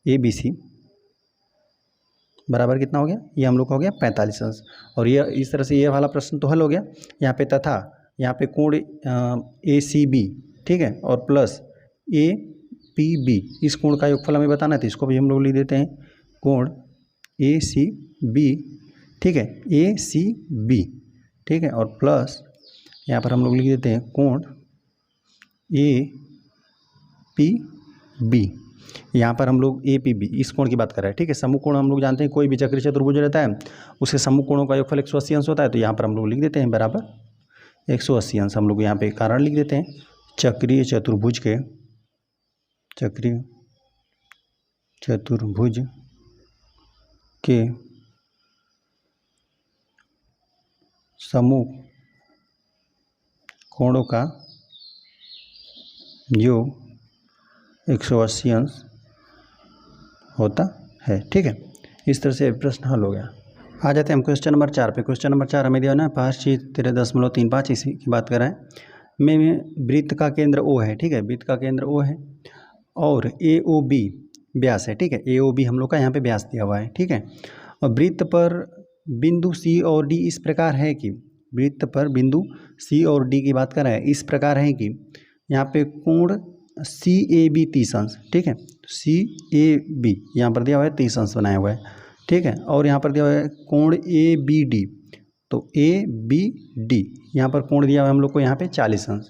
ABC बराबर कितना हो गया, ये हम लोग का हो गया 45 अंश। और ये इस तरह से ये वाला प्रश्न तो हल हो गया। यहाँ पे तथा यहाँ पे कोण ACB, ठीक है, और प्लस APB, इस कोण का योगफल हमें बताना है, तो इसको भी हम लोग लिख देते हैं कोण ACB, ठीक है, ACB, ठीक है। और प्लस यहाँ पर हम लोग लिख देते हैं कोण APB, यहाँ पर हम लोग APB इस कोण की बात कर रहे हैं, ठीक है। समूह कोण हम लोग जानते हैं, कोई भी चक्रीय चतुर्भुज रहता है, उसके समूह कोणों का योगफल 180 अंश होता है। तो यहाँ पर हम लोग लिख देते हैं बराबर 180 अंश। हम लोग यहाँ पे कारण लिख देते हैं, चक्रीय चतुर्भुज के समूह कोणों का योग 180 अंश होता है, ठीक है। इस तरह से प्रश्न हल हो गया। आ जाते हैं हम क्वेश्चन नंबर 4 पे। क्वेश्चन नंबर 4 हमें दिया ना 5.13.35, इसी की बात कर रहे हैं। में वृत्त का केंद्र O है, ठीक है, वृत्त का केंद्र O है, और AOB व्यास है, ठीक है। AOB हम लोग का यहाँ पे व्यास दिया हुआ है, ठीक है। और वृत्त पर बिंदु C और D इस प्रकार है कि, वृत्त पर बिंदु C और D की बात कर रहे हैं, इस प्रकार है कि यहाँ पे कोण सी ए बी 30 अंश, ठीक है। सी ए बी यहाँ पर दिया हुआ है 30 अंश बनाया हुआ है, ठीक है। और यहाँ पर दिया हुआ है कोण ए बी डी, तो ए बी डी यहाँ पर कोण दिया हुआ है हम लोग को यहाँ पे 40 अंश।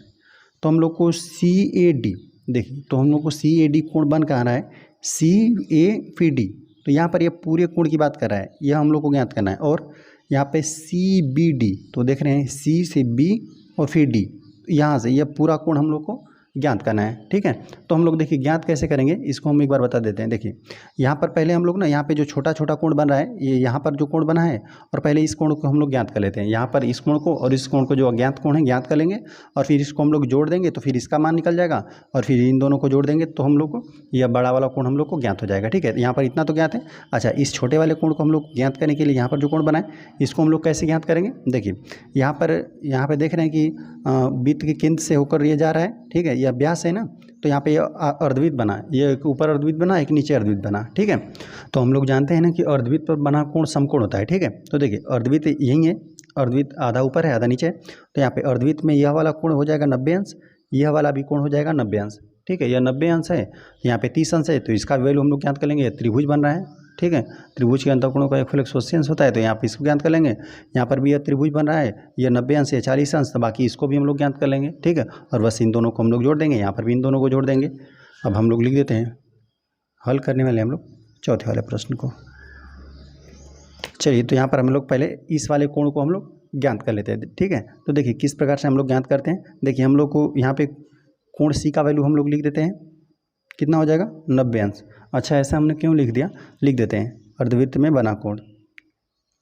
तो हम लोग को सी ए डी, देखिए तो हम लोग को सी ए डी कोण बन कहाँ रहा है, सी ए फिर डी, तो यहाँ पर ये पूरे कोण की बात कर रहा है, यह हम लोग को ज्ञात करना है। और यहाँ पे सी बी डी, तो देख रहे हैं सी से बी और फिर डी, यहाँ से यह पूरा कोण हम लोग को ज्ञात करना है, ठीक है। तो हम लोग देखिए ज्ञात कैसे करेंगे, इसको हम एक बार बता देते हैं। देखिए यहाँ पर पहले हम लोग ना, यहाँ पे जो छोटा छोटा कोण बन रहा है, ये यहाँ पर जो कोण बना है, और पहले इस कोण को हम लोग ज्ञात कर लेते हैं। यहाँ पर इस कोण को और इस कोण को, जो अज्ञात कोण है, ज्ञात कर लेंगे, और फिर इसको हम लोग जोड़ देंगे तो फिर इसका मान निकल जाएगा, और फिर इन दोनों को जोड़ देंगे तो हम लोग को यह बड़ा वाला कोण हम लोग को ज्ञात हो जाएगा, ठीक है। यहाँ पर इतना तो ज्ञात है। अच्छा, इस छोटे वाले कोण को हम लोग ज्ञात करने के लिए यहाँ पर जो कोण बनाए, इसको हम लोग कैसे ज्ञात करेंगे। देखिए यहाँ पर देख रहे हैं कि वृत्त के केंद्र से होकर ये जा रहा है, ठीक है, यह व्यास है ना, तो यहाँ पे ये अर्धवृत्त बना, ये एक ऊपर अर्धवृत्त बना, एक नीचे अर्धवृत्त बना, ठीक है। तो हम लोग जानते हैं ना कि अर्धवृत्त पर बना कोण समकोण होता है, ठीक है। तो देखिए अर्धवृत्त यही है, अर्धवृत्त आधा ऊपर है आधा नीचे है, तो यहाँ पे अर्धवृत्त में यह वाला कोण हो जाएगा 90 अंश, यह वाला भी कोण हो जाएगा 90 अंश, ठीक है। यह 90 अंश है, यहाँ पे 30 अंश है, तो इसका वैल्यू हम लोग ज्ञात कर लेंगे। त्रिभुज बन रहा है, ठीक है, त्रिभुज के अंतःकोणों का एक 180 अंश होता है, तो यहाँ पे इसको ज्ञात कर लेंगे। यहाँ पर भी यह त्रिभुज बन रहा है, यह 90 अंश है, 40 अंश, तो बाकी इसको भी हम लोग ज्ञात कर लेंगे, ठीक है। और बस इन दोनों को हम लोग जोड़ देंगे, यहाँ पर भी इन दोनों को जोड़ देंगे। अब हम लोग लिख देते हैं, हल करने वाले हम लोग चौथे वाले प्रश्न को। चलिए, तो यहाँ पर हम लोग पहले इस वाले कोण को हम लोग ज्ञात कर लेते हैं, ठीक है। तो देखिए किस प्रकार से हम लोग ज्ञात करते हैं। देखिए हम लोग को यहाँ पे कोण सी का वैल्यू हम लोग लिख देते हैं, कितना हो जाएगा 90 अंश। अच्छा, ऐसा हमने क्यों लिख दिया, लिख देते हैं अर्धवृत्त में बना कोण,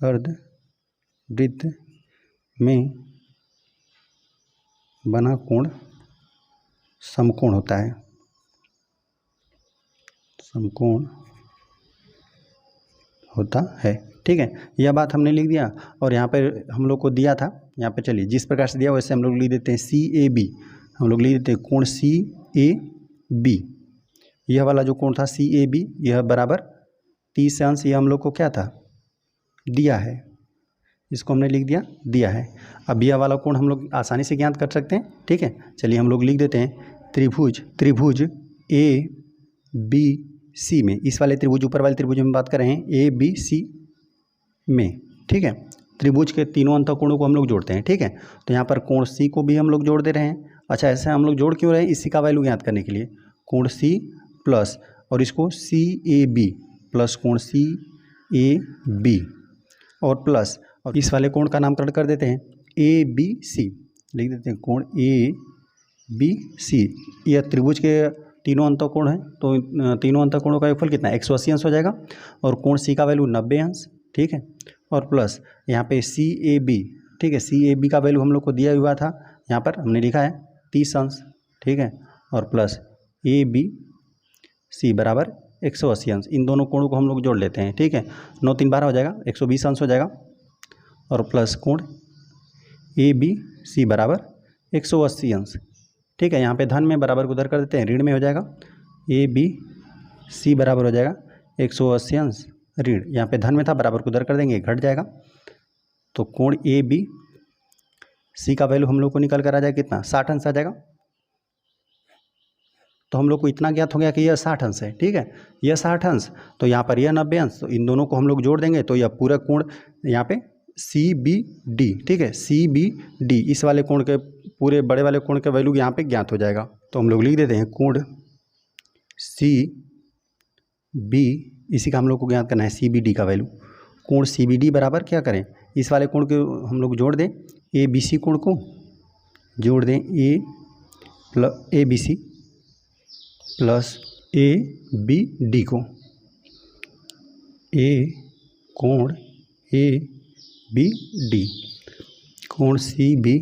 अर्धवृत्त में बना कोण समकोण होता है, समकोण होता है, ठीक है। यह बात हमने लिख दिया। और यहाँ पर हम लोग को दिया था, यहाँ पे चलिए जिस प्रकार से दिया वैसे हम लोग लिख देते हैं सी ए बी, हम लोग लिख देते हैं कोण सी ए बी। यह वाला जो कोण था सी ए बी, यह बराबर 30 अंश, यह हम लोग को क्या था, दिया है, इसको हमने लिख दिया, दिया है। अब यह वाला कोण हम लोग आसानी से ज्ञात कर सकते हैं, ठीक है। चलिए हम लोग लिख देते हैं त्रिभुज ए बी सी में, इस वाले त्रिभुज, ऊपर वाले त्रिभुज में बात कर रहे हैं, ए बी सी में, ठीक है। त्रिभुज के तीनों अंतःकोणों को हम लोग जोड़ते हैं, ठीक है। तो यहाँ पर कोण सी को भी हम लोग जोड़ दे रहे हैं। अच्छा, ऐसे हम लोग जोड़ क्यों रहे हैं, इसी का वैल्यू ज्ञात करने के लिए। कोण सी प्लस, और इसको सी ए बी प्लस कोण सी ए बी, और प्लस, और इस वाले कोण का नामकरण कर देते हैं ए बी सी, लिख देते हैं कोण ए बी सी। यह त्रिभुज के तीनों अंतःकोण हैं, तो तीनों अंतःकोणों का योगफल कितना, 180 अंश हो जाएगा। और कोण सी का वैल्यू 90 अंश, ठीक है। और प्लस यहाँ पे सी ए बी, ठीक है, सी ए बी का वैल्यू हम लोग को दिया हुआ था, यहाँ पर हमने लिखा है 30 अंश, ठीक है। और प्लस ए बी सी बराबर 180 अंश। इन दोनों कोणों को हम लोग जोड़ लेते हैं, ठीक है। 9 3 12 हो जाएगा, 120 अंश हो जाएगा। और प्लस कोण ए बी सी बराबर 180 अंश, ठीक है। यहाँ पे धन में बराबर को उधर कर देते हैं, ऋण में हो जाएगा, ए बी सी बराबर हो जाएगा 180 अंश ऋण, यहाँ पे धन में था, बराबर को उधर कर देंगे, घट जाएगा। तो कोण ए बी सी का वैल्यू हम लोग को निकल कर आ जाएगा कितना, 60 अंश आ जाएगा। तो हम लोग को इतना ज्ञात हो गया कि यह 60 अंश है, ठीक है, यह 60 अंश, तो यहाँ पर यह 90 अंश, तो इन दोनों को हम लोग जोड़ देंगे तो यह पूरा कोण यहाँ पे सी बी डी, ठीक है, सी बी डी, इस वाले कोण के, पूरे बड़े वाले कोण का वैल्यू यहाँ पे ज्ञात हो जाएगा। तो हम लोग लिख देते हैं कोण सी बी, इसी का हम लोग को ज्ञात करना है सी बी डी का वैल्यू। कोण सी बी डी बराबर क्या करें, इस वाले कोण के हम लोग जोड़ दें, ए बी सी कोण को जोड़ दें, A B C plus A B D को, कोण ए बी डी, कोण सी बी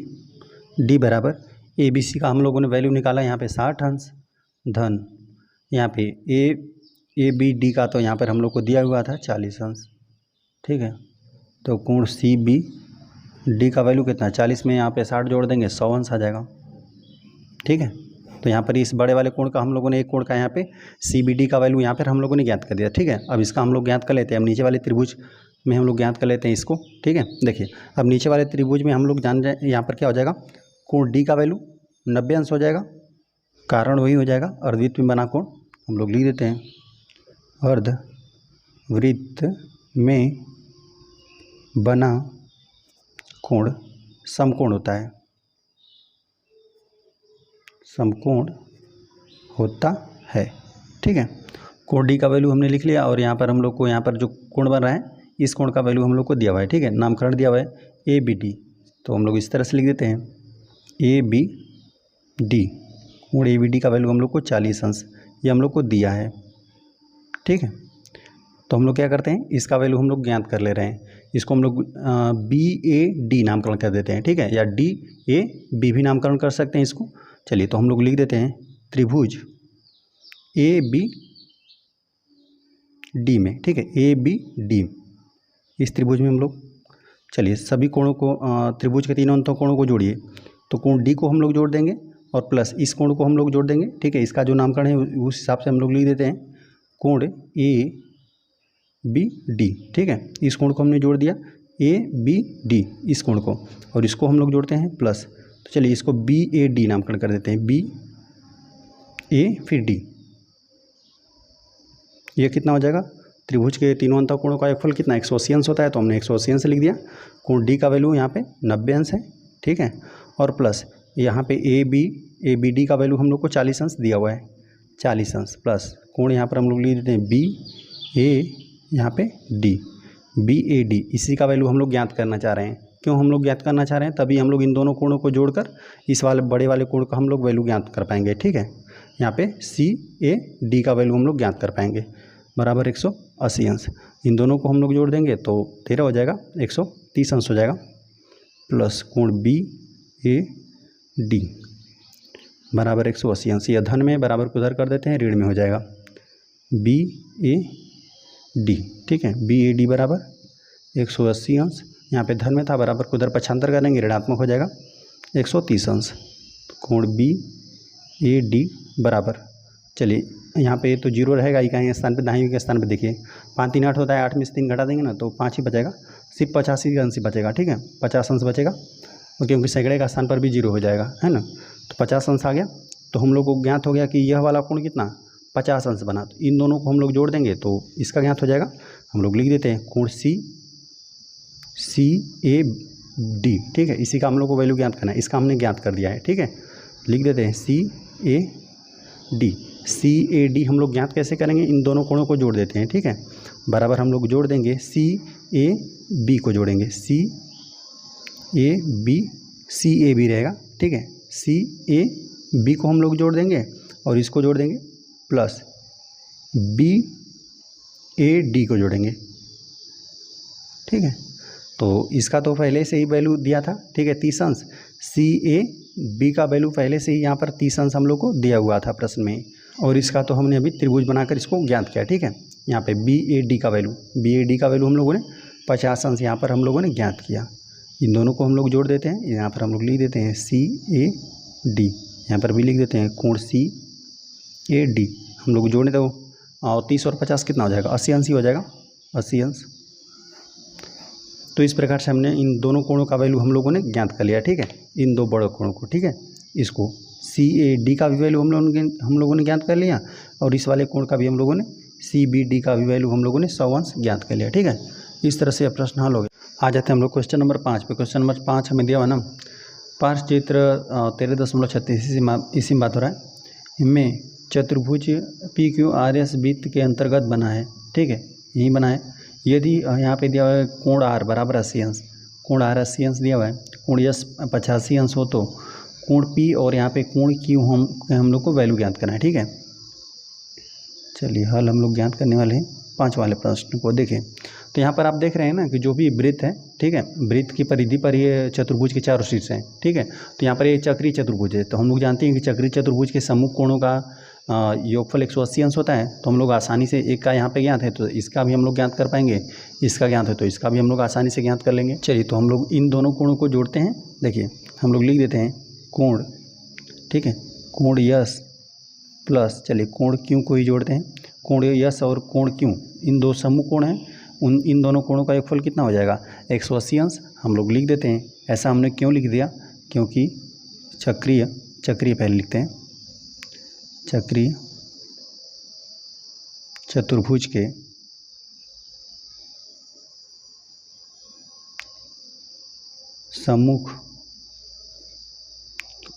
डी बराबर ए बी सी का हम लोगों ने वैल्यू निकाला यहाँ पे 60 अंश, धन यहाँ पे ए बी डी का तो यहाँ पर हम लोग को दिया हुआ था 40 अंश, ठीक है। तो कोण सी बी डी का वैल्यू कितना, 40 में यहाँ पे 60 जोड़ देंगे, 100 अंश आ जाएगा, ठीक है। तो यहाँ पर इस बड़े वाले कोण का हम लोगों ने, एक कोण का यहाँ पे सी बी डी का वैल्यू यहाँ पर हम लोगों ने ज्ञात कर दिया, ठीक है। अब इसका हम लोग ज्ञात कर लेते हैं, अब नीचे वाले त्रिभुज में हम लोग ज्ञात कर लेते हैं इसको, ठीक है। देखिए अब नीचे वाले त्रिभुज में हम लोग जान रहे हैं, यहाँ पर क्या हो जाएगा, कोण डी का वैल्यू 90 अंश हो जाएगा, कारण वही हो जाएगा, अर्धवृत्त में बना कोण हम लोग लिख देते हैं, अर्धवृत्त में बना कोण समकोण होता है, समकोण होता है। ठीक है, कोण डी का वैल्यू हमने लिख लिया और यहाँ पर हम लोग को यहाँ पर जो कोण बन रहा है इस कोण का वैल्यू हम लोग को दिया हुआ है। ठीक है, नामकरण दिया हुआ है ए बी डी, तो हम लोग इस तरह से लिख देते हैं ए बी डी, कोण ए बी डी का वैल्यू हम लोग को 40 अंश ये हम लोग को दिया है। ठीक है, तो हम लोग क्या करते हैं, इसका वैल्यू हम लोग ज्ञात कर ले रहे हैं, इसको हम लोग बी ए डी नामकरण कर देते हैं। ठीक है, या डी ए बी भी नामकरण कर सकते हैं इसको। चलिए तो हम लोग लिख देते हैं त्रिभुज ए बी डी में। ठीक है, ए बी डी, इस त्रिभुज में हम लोग, चलिए सभी कोणों को त्रिभुज के तीनों अंतों कोणों को जोड़िए, तो कोण डी को हम लोग जोड़ देंगे और प्लस इस कोण को हम लोग जोड़ देंगे। ठीक है, इसका जो नामकरण है उस हिसाब से हम लोग लिख देते हैं कोण ए बी डी। ठीक है, इस कोण को हमने जोड़ दिया ए बी डी इस कोण को, और इसको हम लोग जोड़ते हैं प्लस, तो चलिए इसको बी ए डी नामकरण कर देते हैं, बी ए फिर डी। ये कितना हो जाएगा, त्रिभुज के तीनों अंतः कोणों का योगफल कितना 180 अंश होता है, तो हमने 180 अंश लिख दिया। कोण डी का वैल्यू यहाँ पे 90 अंश है। ठीक है, और प्लस यहाँ पे ए बी डी का वैल्यू हम लोग को 40 अंश दिया हुआ है, 40 अंश प्लस कोण यहाँ पर हम लोग लिख देते हैं बी ए यहाँ पे डी, बी ए डी, इसी का वैल्यू हम लोग ज्ञात करना चाह रहे हैं। क्यों हम लोग ज्ञात करना चाह रहे हैं, तभी हम लोग इन दोनों कोणों को जोड़कर इस वाले बड़े वाले कोण का हम लोग वैल्यू ज्ञात कर पाएंगे। ठीक है, यहाँ पे सी ए डी का वैल्यू हम लोग ज्ञात कर पाएंगे, बराबर 180 अंश। इन दोनों को हम लोग जोड़ देंगे तो 13 हो जाएगा, 130 अंश हो जाएगा, प्लस कोण बी ए डी बराबर 180 अंश। यह धन में, बराबर को उधर कर देते हैं, ऋण में हो जाएगा बी ए डी। ठीक है, बी ए डी बराबर 180 अंश, यहाँ पे धन में था, बराबर को उधर पक्षांतर करेंगे, ऋणात्मक हो जाएगा 130 अंश। कोण बी ए डी बराबर, चलिए यहाँ पे तो जीरो रहेगा, इकाई के स्थान पे, दाहिने के स्थान पे देखिए 5 3 8 होता है, 8 में से 3 घटा देंगे ना तो 5 ही बचेगा, सिर्फ 85 अंश ही बचेगा। ठीक है, 50 अंश बचेगा, और क्योंकि सैकड़े का स्थान पर भी जीरो हो जाएगा, है ना, तो 50 अंश आ गया। तो हम लोग को ज्ञात हो गया कि यह वाला कोण कितना 50 अंश बना, तो इन दोनों को हम लोग जोड़ देंगे तो इसका ज्ञात हो जाएगा। हम लोग लिख देते हैं कोण सी ए डी। ठीक है, इसी का हम लोग को वैल्यू ज्ञात करना है, इसका हमने ज्ञात कर दिया है। ठीक है, लिख देते हैं सी A D. C A D हम लोग ज्ञात कैसे करेंगे, इन दोनों कोणों को जोड़ देते हैं। ठीक है, बराबर हम लोग जोड़ देंगे सी ए बी को जोड़ेंगे, सी ए बी रहेगा। ठीक है, सी ए बी को हम लोग जोड़ देंगे और इसको जोड़ देंगे प्लस बी ए डी को जोड़ेंगे। ठीक है, तो इसका तो पहले से ही वैल्यू दिया था। ठीक है, 30 अंश, सी ए बी का वैल्यू पहले से ही यहाँ पर 30 अंश हम लोग को दिया हुआ था प्रश्न में, और इसका तो हमने अभी त्रिभुज बनाकर इसको ज्ञात किया। ठीक है, यहाँ पे बी ए डी का वैल्यू हम लोगों ने 50 अंश यहाँ पर हम लोगों ने ज्ञात किया। इन दोनों को हम लोग जोड़ देते हैं, यहाँ पर हम लोग लिख देते हैं सी ए डी, यहाँ पर भी लिख देते हैं कोण सी ए डी। हम लोग जोड़ने दो, और 30 और 50 कितना हो जाएगा, 80 अंश ही हो जाएगा, 80 अंश। तो इस प्रकार से हमने इन दोनों कोणों का वैल्यू हम लोगों ने ज्ञात कर लिया। ठीक है, इन दो बड़े कोणों को। ठीक है, इसको सी ए डी का भी वैल्यू हम लोगों ने ज्ञात कर लिया, और इस वाले कोण का भी हम लोगों ने सी बी डी का भी वैल्यू हम लोगों ने 100 अंश ज्ञात कर लिया। ठीक है, इस तरह से प्रश्न हल हो गया। आ जाते हैं हम लोग क्वेश्चन नंबर 5 पे। क्वेश्चन नंबर 5 हमें दिया हुआ ना, पार्श्वचित्र 13.36 इसी में बात हो रहा है। इनमें चतुर्भुज पी क्यू आर एस वृत्त के अंतर्गत बना है। ठीक है, यही बना है। यदि यहाँ पे दिया हुआ है कोण आर बराबर 80 अंश, कोण आर 80 अंश दिया हुआ है, कोण यस 85 अंश हो, तो कोण पी और यहाँ पे कोण क्यू हम लोग को वैल्यू ज्ञात करना है। ठीक है, चलिए हल हम लोग ज्ञात करने वाले हैं 5 वाले प्रश्न को। देखें तो यहाँ पर आप देख रहे हैं ना कि जो भी वृत्त है, ठीक है, वृत्त की परिधि पर ये चतुर्भुज के चारों शीर्ष हैं। ठीक है, तो यहाँ पर ये चक्रीय चतुर्भुज है, तो हम लोग जानते हैं कि चक्रीय चतुर्भुज के सम्मुख कोणों का योगफल 180 अंश होता है। तो हम लोग आसानी से एक का यहाँ पे ज्ञात है तो इसका भी हम लोग ज्ञात कर पाएंगे, इसका ज्ञात है तो इसका भी हम लोग आसानी से ज्ञात कर लेंगे। चलिए तो हम लोग इन दोनों कोणों को जोड़ते हैं। देखिए हम लोग लिख देते हैं कोण, ठीक है, कोण यस प्लस, चलिए कोण क्यू को ही जोड़ते हैं। कोण यस और कोण क्यू इन दो सम्मुख कोण हैं, इन दोनों कोणों का योगफल कितना हो जाएगा 180 अंश। हम लोग लिख देते हैं। ऐसा हमने क्यों लिख दिया, क्योंकि चक्रीय पहले लिखते हैं, चक्रीय चतुर्भुज के सम्मुख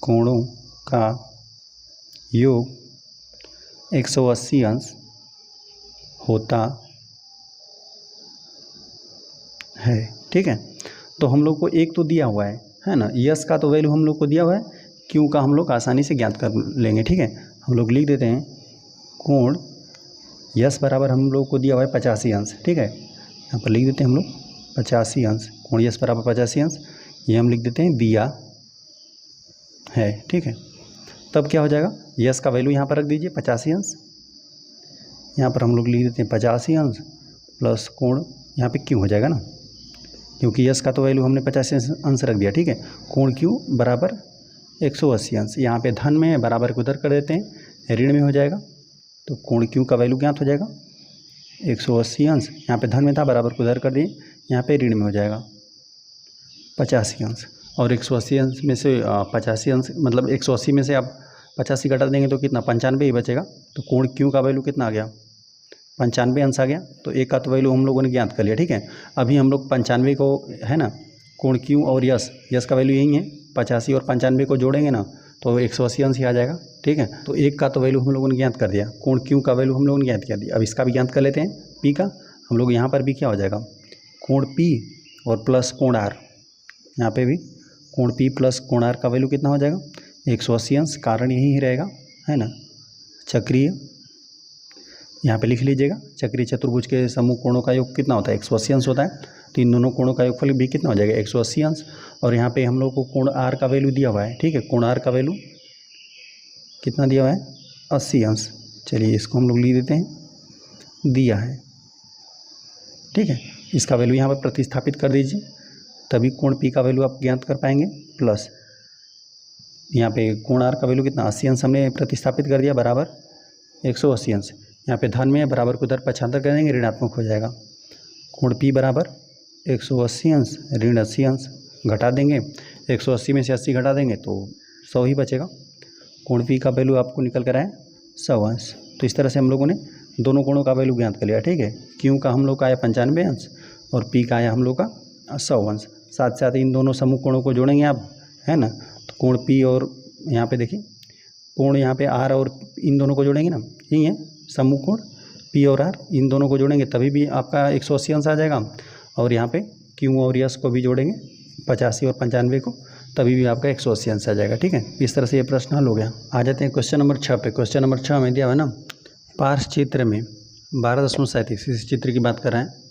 कोणों का योग 180 अंश होता है। ठीक है, तो हम लोग को एक तो दिया हुआ है ना, यस का तो वैल्यू हम लोग को दिया हुआ है, क्यू का हम लोग आसानी से ज्ञात कर लेंगे। ठीक है, हम लोग लिख देते हैं कोण यस बराबर हम लोग को दिया हुआ है 85 अंश। ठीक है, यहाँ पर लिख देते हैं हम लोग 85 अंश, कोण यस बराबर 85 अंश, ये हम लिख देते हैं दिया है। ठीक है, तब क्या हो जाएगा, यस का वैल्यू यहाँ पर रख दीजिए 85 अंश, यहाँ पर हम लोग लिख देते हैं 85 अंश प्लस कोण यहाँ पे क्यू हो जाएगा ना, क्योंकि यस का तो वैल्यू हमने 85 अंश रख दिया। ठीक है, कोण क्यू बराबर 180 अंश, यहाँ पे धन में है, बराबर को उधर कर देते हैं, ऋण में हो जाएगा, तो कोण क्यू का वैल्यू ज्ञात हो जाएगा 180 अंश, यहाँ पे धन में था, बराबर को उधर कर दिए, यहाँ पे ऋण में हो जाएगा 85 अंश, और 180 अंश में से 85 अंश मतलब 180 में से आप 85 घटा देंगे तो कितना 95 ही बचेगा, तो कोण क्यू का वैल्यू कितना आ गया 95 अंश आ गया, तो एक का तो वैल्यू हम लोगों ने ज्ञात कर लिया। ठीक है, अभी हम लोग 95 को है ना, कोण क्यू और यस का वैल्यू यही है, 85 और 95 को जोड़ेंगे ना तो 180 अंश ही आ जाएगा। ठीक है, तो एक का तो वैल्यू हम लोगों ने ज्ञात कर दिया, कोण क्यू का वैल्यू हम लोगों ने ज्ञात कर दिया। अब इसका भी ज्ञात कर लेते हैं, पी का, हम लोग यहाँ पर भी क्या हो जाएगा कोण पी और प्लस कोण आर, यहाँ पे भी कोण पी प्लस कोण आर का वैल्यू कितना हो जाएगा 180 अंश, कारण यही रहेगा है ना, चक्रीय, यहाँ पे लिख लीजिएगा, चक्रीय चतुर्भुज के समूह कोणों का योग कितना होता है 180 अंश होता है, तो इन दोनों कोणों का योगफल भी कितना हो जाएगा 180 अंश, और यहाँ पे हम लोग को कोण आर का वैल्यू दिया हुआ है। ठीक है, कोण आर का वैल्यू कितना दिया हुआ है 80 अंश, चलिए इसको हम लोग लिख देते हैं दिया है। ठीक है, इसका वैल्यू यहाँ पर प्रतिस्थापित कर दीजिए, तभी कोण पी का वैल्यू आप ज्ञात कर पाएंगे, प्लस यहाँ पे कोण आर का वैल्यू कितना 80 अंश हमने प्रतिस्थापित कर दिया, बराबर 180 अंश, यहाँ पे धन में है, बराबर को उधर 75 कर देंगे, ऋणात्मक हो जाएगा, कोण पी बराबर 180 अंश ऋण 80 अंश, घटा देंगे 180 में से 80 घटा देंगे तो 100 ही बचेगा, कोण पी का वैल्यू आपको निकल कर आया 100 अंश। तो इस तरह से हम लोगों ने दोनों कोणों का वैल्यू ज्ञात कर लिया। ठीक है, क्यू का हम लोग का आया 95 अंश और पी का आया हम लोग का 100 अंश, साथ साथ इन दोनों समूह कोणों को जोड़ेंगे आप है ना, तो कोण पी और यहाँ पे देखिए कोण यहाँ पे आर और इन दोनों को जोड़ेंगे ना, यही है समूह कोण पी और आर, इन दोनों को जोड़ेंगे तभी भी आपका 180 अंश आ जाएगा, और यहाँ पे क्यू और यस को भी जोड़ेंगे 85 और 95 को, तभी भी आपका 180 अंश आ जाएगा। ठीक है, इस तरह से ये प्रश्न हल हो गया। आ जाते हैं क्वेश्चन नंबर 6 पे। क्वेश्चन नंबर 6 में दिया हुआ है ना, पार्श्व चित्र में 12.37 इस चित्र की बात कर रहे हैं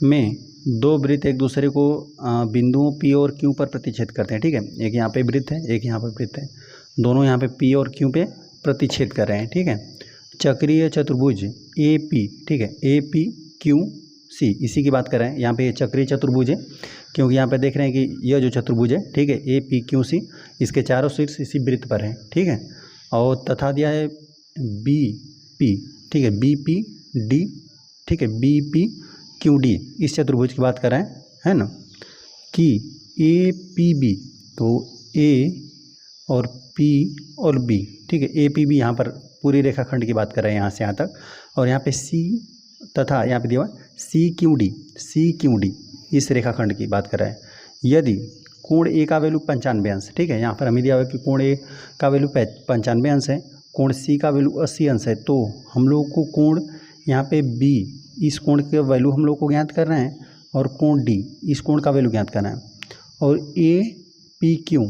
में दो वृत्त एक दूसरे को बिंदुओं पी और क्यू पर प्रतिच्छेद करते हैं। ठीक है, एक यहाँ पे वृत्त है, एक यहाँ पर वृत्त है, दोनों यहाँ पे पी और क्यू पे प्रतिच्छेद कर रहे हैं। ठीक है, चक्रीय चतुर्भुज ए पी, ठीक है, ए पी क्यू सी, इसी की बात कर रहे हैं। यहाँ पे ये चक्रीय चतुर्भुज है, क्योंकि यहाँ पे देख रहे हैं कि यह जो चतुर्भुज है, ठीक है, ए पी क्यू सी, इसके चारों शीर्ष इसी वृत्त पर हैं। ठीक है, और तथा दिया है बी पी, ठीक है, बी पी डी, ठीक है, बी पी क्यू डी, इस चतुर्भुज की बात कर रहे हैं है ना, कि ए पी बी, तो ए और पी और बी, ठीक है, ए पी बी यहाँ पर पूरी रेखाखंड की बात कर रहे हैं यहाँ से यहाँ तक, और यहाँ पे सी तथा यहाँ पे दिया हुआ सी क्यू डी इस रेखाखंड की बात कर रहे हैं। यदि कोण ए का वैल्यू 95 अंश, ठीक है, यहाँ पर हमें दिया हुआ है कि कोण ए का वैल्यू 95 अंश है, कोण सी का वैल्यू 80 अंश है, तो हम लोग को कोण यहाँ पे बी, इस कोण के वैल्यू हम लोग को ज्ञात कर रहे हैं, और कोण डी, इस कोण का वैल्यू ज्ञात करना है, और ए पी क्यू,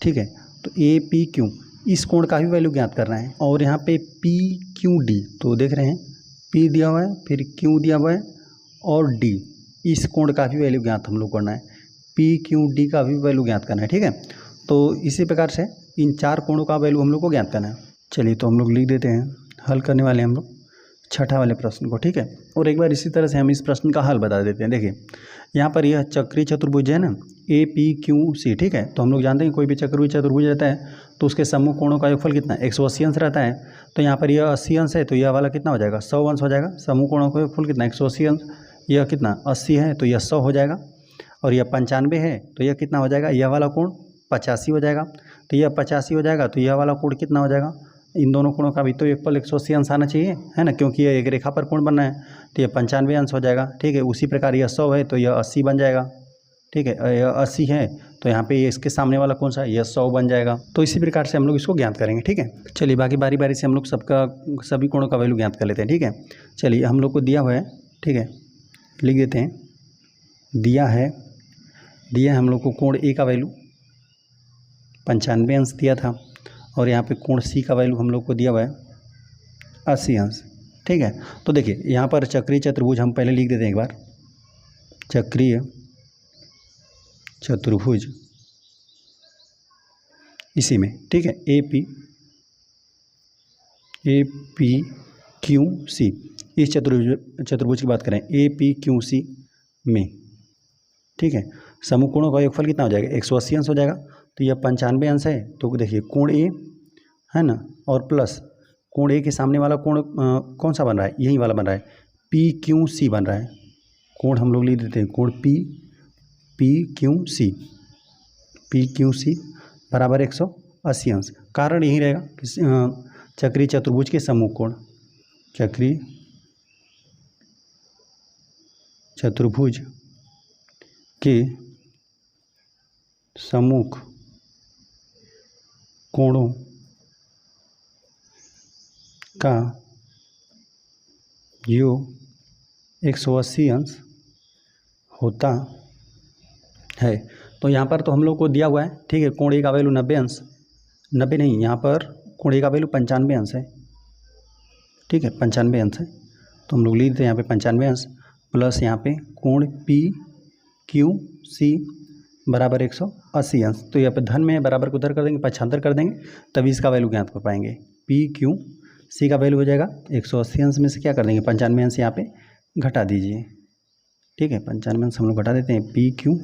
ठीक है, तो ए पी क्यू इस कोण का भी वैल्यू ज्ञात करना है, और यहाँ पे पी क्यू डी, तो देख रहे हैं पी दिया हुआ है, फिर क्यू दिया हुआ है, और डी, इस कोण का भी वैल्यू ज्ञात हम लोग करना है, पी क्यू डी का भी वैल्यू ज्ञात करना है। ठीक है, तो इसी प्रकार से इन चार कोणों का वैल्यू हम लोग को ज्ञात करना है। चलिए तो हम लोग लिख देते हैं, हल करने वाले हम लोग छठा वाले प्रश्न को। ठीक है, और एक बार इसी तरह से हम इस प्रश्न का हल बता देते हैं। देखिए यहाँ पर यह चक्रीय चतुर्भुज है ना, ए पी क्यू सी, ठीक है, तो हम लोग जानते हैं कोई भी चक्रीय चतुर्भुज रहता है तो उसके समूह कोणों का योगफल कितना है 180 अंश रहता है, तो यहाँ पर यह 80 अंश है, तो यह वाला कितना हो जाएगा 100 अंश हो जाएगा। समूह कोणों का योगफल कितना 180 अंश, यह कितना 80 है, तो यह 100 हो जाएगा, और यह 95 है, तो यह कितना हो जाएगा, यह वाला कोण 85 हो जाएगा, तो यह 85 हो जाएगा, तो यह वाला कोण कितना हो जाएगा इन दोनों कोणों का भी तो योगफल 180 अंश आना चाहिए, है ना, क्योंकि ये एक रेखा पर कोण बनना है, तो ये 95 अंश हो जाएगा। ठीक है, उसी प्रकार यह 100 है तो यह 80 बन जाएगा। ठीक है, यह 80 है तो यहाँ पे ये इसके सामने वाला कौन सा है, यह 100 बन जाएगा। तो इसी प्रकार से हम लोग इसको ज्ञात करेंगे। ठीक है, चलिए बाकी बारी बारी से हम लोग सभी कोणों का वैल्यू ज्ञात कर लेते हैं। ठीक है, चलिए हम लोग को दिया हुआ है, ठीक है, लिख देते हैं, दिया है हम लोग को कोण ए का वैल्यू 95 अंश दिया था, और यहाँ पे कोण सी का वैल्यू हम लोग को दिया हुआ है 80 अंश। ठीक है, तो देखिए यहाँ पर चक्रीय चतुर्भुज हम पहले लिख देते हैं एक बार, चक्रीय चतुर्भुज इसी में। ठीक है, ए पी क्यू सी, इस चतुर्भुज की बात करें ए पी क्यू सी में। ठीक है, समूह कोणों का योगफल कितना हो जाएगा, 180 अंश हो जाएगा। तो यह 95 अंश है, तो देखिए कोण ए है ना, और प्लस कोण ए के सामने वाला कोण कौन सा बन रहा है, यही वाला बन रहा है, पी क्यू सी बन रहा है। कोण हम लोग लिख देते हैं, कोण पी क्यू सी बराबर 180 अंश। कारण यही रहेगा कि चक्रीय चतुर्भुज के समूह कोण, चक्रीय चतुर्भुज के सम्मुख कोणों का योग 180 अंश होता है। तो यहाँ पर तो हम लोग को दिया हुआ है, ठीक है, कोण ए का वैल्यू 90 अंश, 90 नहीं, यहाँ पर कोण ए का वैल्यू 95 अंश है। ठीक है, 95 अंश है, तो हम लोग लिख देते हैं यहाँ पे 95 अंश, प्लस यहाँ पे कोण पी क्यू सी बराबर 180 अंश। तो यहाँ पे धन में बराबर को उधर कर देंगे, 75 कर देंगे, तभी इसका वैल्यू ज्ञात कर पाएंगे। पी क्यू सी का वैल्यू हो जाएगा 180 अंश में से क्या कर देंगे, 95 अंश यहाँ पे घटा दीजिए। ठीक है, 95 अंश हम लोग घटा देते हैं, पी क्यू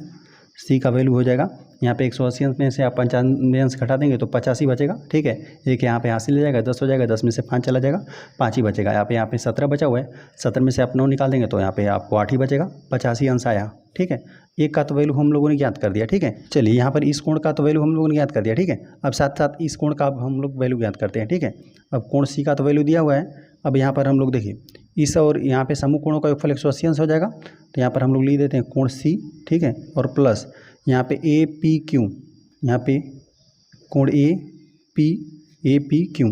सी का वैल्यू हो जाएगा यहाँ पे 180 अंश में से आप 95 अंश घटा देंगे तो 85 बचेगा। ठीक है, एक यहाँ पे हासिल हो जाएगा, 10 हो जाएगा, 10 में से 5 चला जाएगा, 5 ही बचेगा। यहाँ पे 17 बचा हुआ है, 17 में से आप 9 निकाल देंगे तो यहाँ पे आपको 8 ही बचेगा, 85 अंश आया। ठीक है, एक का तो वैल्यू हम लोगों ने ज्ञात कर दिया। ठीक है, चलिए यहाँ पर इस कोण का तो वैल्यू हम लोगों ने ज्ञात कर दिया। ठीक है, अब साथ साथ इस कोण का अब हम लोग वैल्यू ज्ञात करते हैं। ठीक है, अब कोण सी का तो वैल्यू दिया हुआ है, अब यहाँ पर हम लोग देखिए इस और यहाँ पे समूह कोणों का योगफल 180 अंश हो जाएगा, तो यहाँ पर हम लोग लिख देते हैं कोण सी। ठीक है, और प्लस यहाँ पे ए पी क्यू, यहाँ पे कोण ए पी क्यू,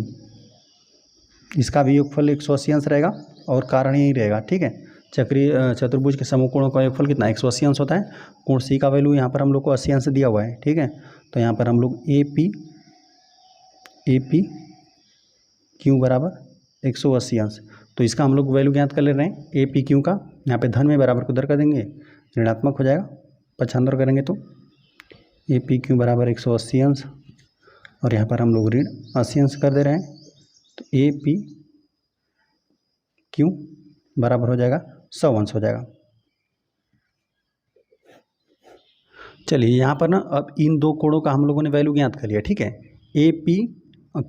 इसका भी योगफल 180 अंश रहेगा, और कारण यही रहेगा। ठीक है, चक्रीय चतुर्भुज के समूह कोणों का योगफल कितना 180 अंश होता है। कोण सी का वैल्यू यहाँ पर हम लोग को 80 अंश दिया हुआ है। ठीक है, तो यहाँ पर हम लोग ए पी क्यू बराबर 180 अंश, तो इसका हम लोग वैल्यू ज्ञात कर ले रहे हैं, ए पी क्यू का। यहाँ पे धन में बराबर को उधर कर देंगे, ऋणात्मक हो जाएगा, 75 करेंगे तो ए पी क्यू बराबर 180 अंश, और यहाँ पर हम लोग ऋण 80 अंश कर दे रहे हैं, तो ए पी क्यू बराबर हो जाएगा 100 अंश हो जाएगा। चलिए यहाँ पर ना अब इन दो कोणों का हम लोगों ने वैल्यू ज्ञात कर लिया। ठीक है, ए पी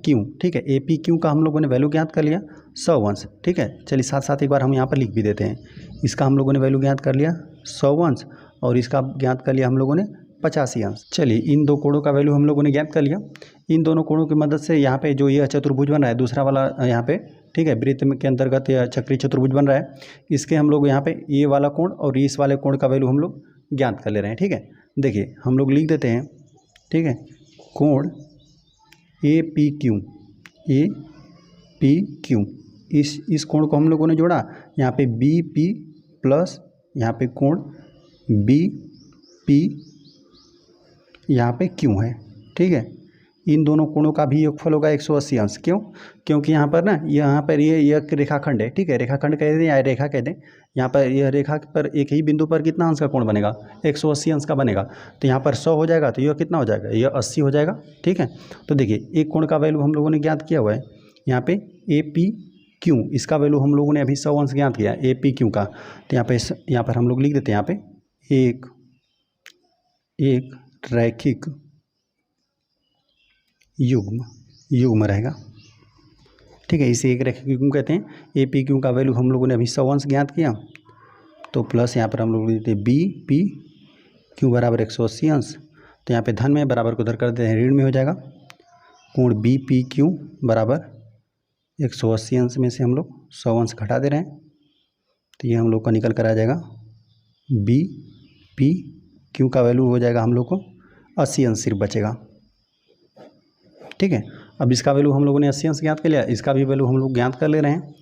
क्यू, ठीक है, ए पी क्यू का हम लोगों ने वैल्यू ज्ञात कर लिया 100 अंश। ठीक है, चलिए साथ साथ एक बार हम यहाँ पर लिख भी देते हैं, इसका हम लोगों ने वैल्यू ज्ञात कर लिया 100 अंश, और इसका ज्ञात कर लिया हम लोगों ने 85 अंश। चलिए इन दो कोणों का वैल्यू हम लोगों ने ज्ञात कर लिया। इन दोनों कोणों की मदद से यहाँ पे जो यह चतुर्भुज बन रहा है, दूसरा वाला यहाँ पे, ठीक है, वृत्त के अंतर्गत यह चक्रीय चतुर्भुज बन रहा है, इसके हम लोग यहाँ पे ये वाला कोण और इस वाले कोण का वैल्यू हम लोग ज्ञात कर ले रहे हैं। ठीक है, देखिए हम लोग लिख देते हैं, ठीक है, कोण ए पी क्यू, इस कोण को हम लोगों ने जोड़ा, यहाँ पे बी पी प्लस यहाँ पे कोण बी पी यहाँ पे क्यू है। ठीक है, इन दोनों कोणों का भी योगफल होगा 180 अंश। क्यों? क्योंकि यहाँ पर ना यहाँ पर ये रेखाखंड है। ठीक है, रेखाखंड कह दें या रेखा कह दें, यहाँ पर यह रेखा पर एक ही बिंदु पर कितना अंश का कोण बनेगा, 180 अंश का बनेगा। तो यहाँ पर 100 हो जाएगा, तो यह कितना हो जाएगा, यह 80 हो जाएगा। ठीक है, तो देखिए एक कोण का वैल्यू हम लोगों ने ज्ञात किया हुआ है, यहाँ पे ए पी क्यू, इसका वैल्यू हम लोगों ने अभी 100 अंश ज्ञात किया ए पी क्यू का। तो यहाँ पर हम लोग लिख देते हैं, यहाँ पे एक रैखिक युग्म रहेगा। ठीक है, इसे एक रैखिक युग्म कहते हैं। ए पी क्यू का वैल्यू हम लोगों ने अभी 100 अंश ज्ञात किया, तो प्लस यहाँ पर हम लोग देते हैं बी पी क्यू बराबर 180 अंश, तो यहाँ पे धन में बराबर को उधर कर देते हैं, ऋण में हो जाएगा। कोण बी पी क्यू बराबर 180 अंश में से हम लोग 100 अंश घटा दे रहे हैं, तो ये हम लोग का निकल कर आ जाएगा बी पी क्यू का वैल्यू हो जाएगा हम लोग को 80 अंश सिर्फ बचेगा। ठीक है, अब इसका वैल्यू हम लोगों ने 80 अंश ज्ञात कर लिया, इसका भी वैल्यू हम लोग ज्ञात कर ले रहे हैं।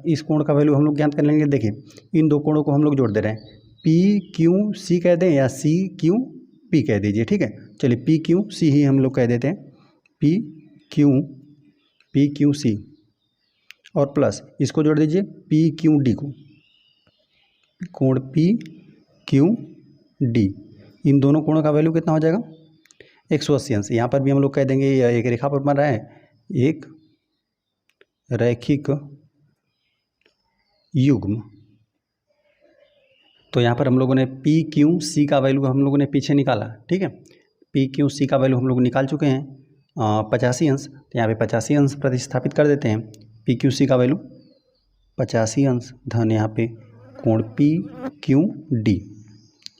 इस कोण का वैल्यू हम लोग ज्ञात कर लेंगे। देखिए इन दो कोणों को हम लोग जोड़ दे रहे हैं, पी क्यू सी कह दें या सी क्यू पी कह दीजिए। ठीक है, चलिए पी क्यू सी ही हम लोग कह देते हैं, पी क्यू सी, और प्लस इसको जोड़ दीजिए पी क्यू डी को, कोण पी क्यू डी, इन दोनों कोणों का वैल्यू कितना हो जाएगा 180 अंश। यहाँ पर भी हम लोग कह देंगे एक रेखा पर बन रहा है, एक रैखिक युग्म। तो यहाँ पर हम लोगों ने पी क्यू सी का वैल्यू हम लोगों ने पीछे निकाला। ठीक है, पी क्यू सी का वैल्यू हम लोग निकाल चुके हैं 85 अंश। तो यहाँ पे 85 अंश प्रतिस्थापित कर देते हैं, पी क्यू सी का वैल्यू 85 अंश धन यहाँ पे कोण पी क्यू डी,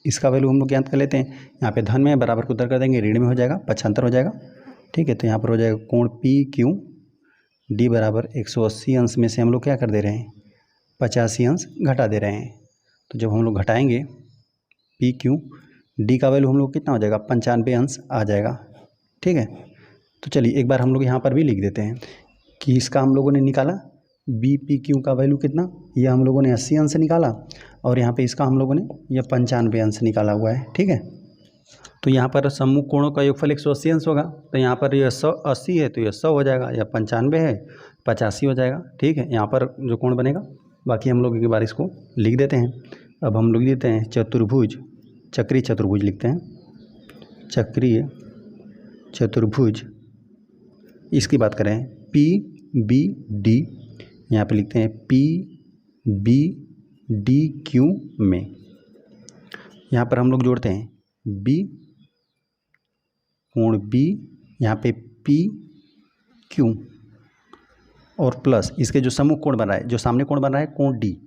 इसका वैल्यू हम लोग ज्ञात कर लेते हैं। यहाँ पे धन में बराबर को उधर कर देंगे, ऋण में हो जाएगा, पक्षांतर हो जाएगा। ठीक है, तो यहाँ पर हो जाएगा कोण पी क्यू डी बराबर 180 अंश में से हम लोग क्या कर दे रहे हैं 85 अंश घटा दे रहे हैं। तो जब हम लोग घटाएंगे पी क्यू डी का वैल्यू हम लोग कितना हो जाएगा 95 अंश आ जाएगा। ठीक है, तो चलिए एक बार हम लोग यहाँ पर भी लिख देते हैं कि इसका हम लोगों ने निकाला बी पी क्यू का वैल्यू कितना, ये हम लोगों ने 80 अंश निकाला, और यहाँ पे इसका हम लोगों ने ये 95 अंश निकाला हुआ है। ठीक है, तो यहाँ पर सम्मुख कोणों का योगफल 180 अंश होगा, तो यहाँ पर यह 180 है तो यह 100 हो जाएगा, या 95 है 85 हो जाएगा। ठीक है, यहाँ पर जो कोण बनेगा, बाकी हम लोग एक बार इसको लिख देते हैं। अब हम लोग लिखते हैं चतुर्भुज, चक्रीय चतुर्भुज लिखते हैं, चक्रीय चतुर्भुज। इसकी बात करें पी बी डी, यहाँ पे लिखते हैं पी बी डी क्यू में, यहाँ पर हम लोग जोड़ते हैं बी कोण बी, यहाँ पे पी क्यू, और प्लस इसके जो सम्मुख कोण बन रहा है, जो सामने कोण बन रहा है कोण डी,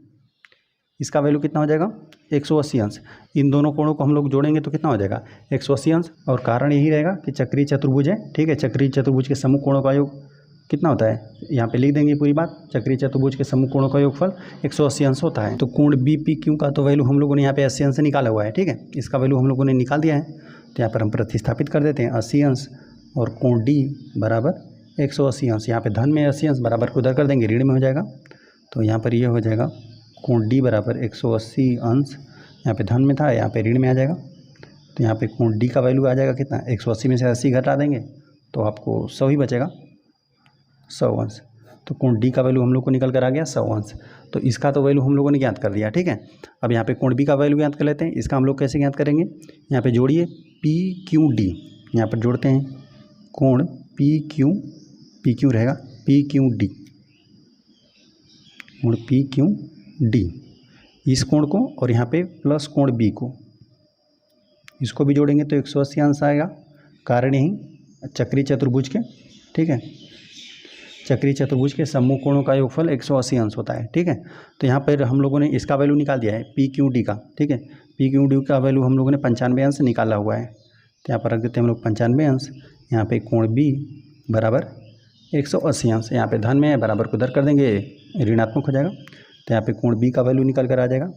इसका वैल्यू कितना हो जाएगा 180 अंश। इन दोनों कोणों को हम लोग जोड़ेंगे तो कितना हो जाएगा 180 अंश, और कारण यही रहेगा कि चक्रीय चतुर्भुज है। ठीक है, चक्रीय चतुर्भुज के सम्मुख कोणों का योग कितना होता है, यहाँ पे लिख देंगे पूरी बात, चक्रीय चतुर्भुज के सम्मुख कोणों का योगफल 180 अंश होता है। तो कोण बी पी क्यू का तो वैल्यू हम लोगों ने यहाँ पे 80 अंश निकाला हुआ है। ठीक है, इसका वैल्यू हम लोगों ने निकाल दिया है, तो यहाँ पर हम प्रतिस्थापित कर देते हैं 80 अंश, और कोण डी बराबर 180 अंश, यहाँ पे धन में 80 अंश बराबर को उधर कर देंगे, ऋण में हो जाएगा। तो यहाँ पर ये हो जाएगा कोण डी बराबर 180 अंश, यहाँ पे धन में था, यहाँ पे ऋण में आ जाएगा। तो यहाँ पे कोण डी का वैल्यू आ जाएगा कितना 180 में से 80 घटा देंगे तो आपको 100 ही बचेगा, 100 अंश। तो कोण डी का वैल्यू हम लोग को निकल कर आ गया 100 अंश। तो इसका तो वैल्यू हम लोगों ने ज्ञात कर दिया। ठीक है, अब यहाँ पे कोण बी का वैल्यू ज्ञात कर लेते हैं। इसका हम लोग कैसे ज्ञात करेंगे, यहाँ पे जोड़िए पी क्यू डी, यहाँ पर जोड़ते हैं कोण पी क्यू रहेगा पी क्यू डी, कोण पी क्यू डी, इस कोण को और यहाँ पे प्लस कोण बी को, इसको भी जोड़ेंगे तो 180 अंश आएगा। कारण यही चक्रीय चतुर्भुज के, ठीक है, चक्रीय चतुर्भुज के सम्मुख कोणों का योगफल 180 अंश होता है। ठीक है, तो यहाँ पर हम लोगों ने इसका वैल्यू निकाल दिया है पी क्यू डी का। ठीक है, पी क्यू डी का वैल्यू हम लोगों ने 95 अंश निकाला हुआ है, तो यहाँ पर रख देते हैं हम लोग 95 अंश। यहाँ पे कोण बी बराबर 180 अंश, यहाँ पे धन में है बराबर को उधर कर देंगे, ऋणात्मक हो जाएगा। तो यहाँ पे कोण बी का वैल्यू निकल कर आ जाएगा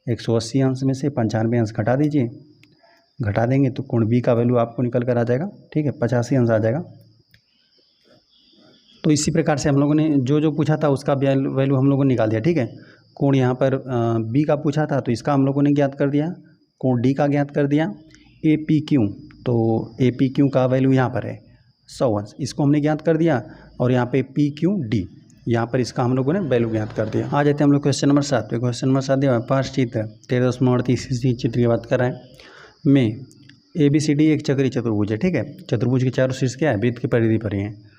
180 अंश में से 95 अंश घटा दीजिए, घटा देंगे तो कोण बी का वैल्यू आपको निकल कर आ जाएगा। ठीक है, 85 अंश आ जाएगा। तो इसी प्रकार से हम लोगों ने जो जो पूछा था उसका वैल्यू हम लोगों ने निकाल दिया। ठीक है, कोण यहाँ पर बी का पूछा था तो इसका हम लोगों ने ज्ञात कर दिया, कोण डी का ज्ञात कर दिया, ए पी क्यू, तो ए पी क्यू का वैल्यू यहाँ पर है 100 अंश, इसको हमने ज्ञात कर दिया, और यहाँ पे पी क्यू डी, यहाँ पर इसका हम लोगों ने वैल्यू ज्ञात कर दिया। आ जाते हैं हम लोग क्वेश्चन नंबर 7 पे। क्वेश्चन नंबर 7 दिया हुआ है, पार्श्व चित्र 13.38 चित्र की बात कर रहे हैं में ए बी सी डी एक चक्रीय चतुर्भुज है। ठीक है, चतुर्भुज के चारों शीर्ष क्या है, वृत्त की परिधि पर ही है।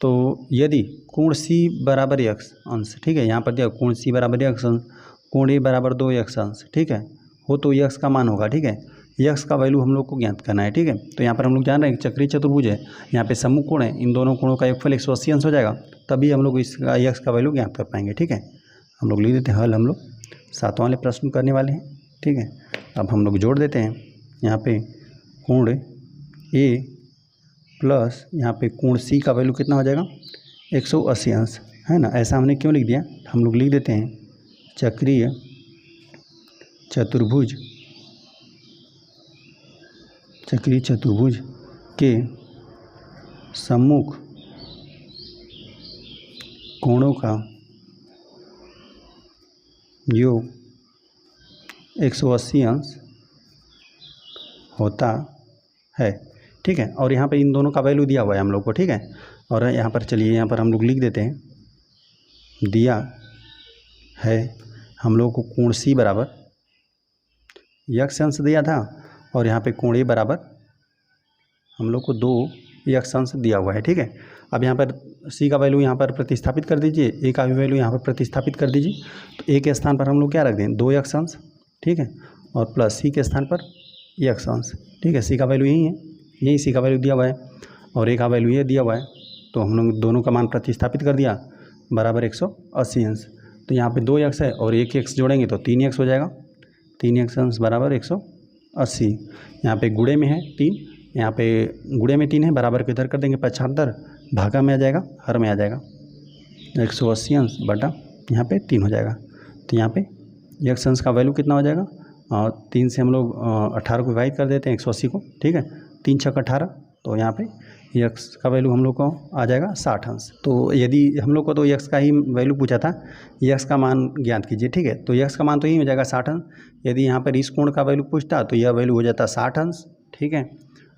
तो यदि कोण सी बराबर x अंश, ठीक है, यहाँ पर दिया कोण सी बराबर x अंश, कोण ए बराबर 2x अंश, ठीक है, हो तो x का मान होगा। ठीक है, x का वैल्यू हम लोग को ज्ञात करना है। ठीक है, तो यहाँ पर हम लोग जान रहे हैं कि चक्रीय चतुर्भुज है, यहाँ पे सम्मुख कोण है, इन दोनों कोणों का योगफल 180 अंश हो जाएगा, तभी हम लोग इसका x का वैल्यू ज्ञात कर पाएंगे। ठीक है, हम लोग लिख देते हैं हल, हम लोग 7वां वाले प्रश्न करने वाले हैं। ठीक है, अब हम लोग जोड़ देते हैं, यहाँ पे कोण ए प्लस यहाँ पे कोण सी का वैल्यू कितना हो जाएगा 180 अंश, है ना। ऐसा हमने क्यों लिख दिया, हम लोग लिख देते हैं चक्रीय चतुर्भुज के सम्मुख कोणों का योग 180 अंश होता है। ठीक है, और यहाँ पे इन दोनों का वैल्यू दिया हुआ है हम लोग को। ठीक है, और यहाँ पर चलिए यहाँ पर हम लोग लिख देते हैं, दिया है हम लोग को कोण C बराबर x अंश दिया था, और यहाँ पे कोण A बराबर हम लोग को 2 x अंश दिया हुआ है। ठीक है, अब यहाँ पर C का वैल्यू यहाँ पर प्रतिस्थापित कर दीजिए, A का भी वैल्यू यहाँ पर प्रतिस्थापित कर दीजिए। तो A के स्थान पर हम लोग क्या रख दें, 2 x अंश। ठीक है, और प्लस C के स्थान पर x अंश। ठीक है, C का वैल्यू यही है, यही C का वैल्यू दिया हुआ है, और A का वैल्यू ये दिया हुआ है। तो हम लोग दोनों का मान प्रतिस्थापित कर दिया, बराबर 180 अंश। तो यहाँ पे 2x है और 1x जोड़ेंगे तो 3x हो जाएगा। 3x अंश बराबर 180। यहाँ पे गुणे में है 3, यहाँ पे गुणे में 3 है, बराबर को इधर कर देंगे 75, भागा में आ जाएगा, हर में आ जाएगा। 180 अंश बटा यहाँ पे 3 हो जाएगा। तो यहाँ पे x अंश का वैल्यू कितना हो जाएगा, 3 से हम लोग 18 को डिवाइड कर देते हैं 180 को। ठीक है, 3 छक 18, तो यहाँ पे x का वैल्यू हम लोग को आ जाएगा 60 अंश। तो यदि हम लोग को तो x का ही वैल्यू पूछा था, x का मान ज्ञात कीजिए। ठीक है, तो x का मान तो यही हो जाएगा 60 अंश। यदि यहाँ पर इस कोण का वैल्यू पूछता तो यह वैल्यू हो जाता 60 अंश। ठीक है,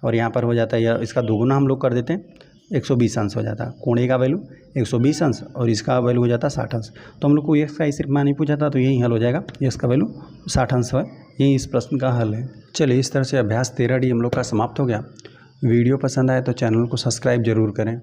और यहाँ पर हो जाता है यह, इसका दोगुना हम लोग कर देते हैं, 120 अंश हो जाता है। कोण A का वैल्यू 120 अंश और इसका वैल्यू हो जाता है 60 अंश। तो हम लोग को x का ही सिर्फ मान ही पूछा था, तो यही हल हो जाएगा, x का वैल्यू 60 अंश है। यही इस प्रश्न का हल है। चलिए, इस तरह से अभ्यास 13D हम लोग का समाप्त हो गया। वीडियो पसंद आए तो चैनल को सब्सक्राइब जरूर करें।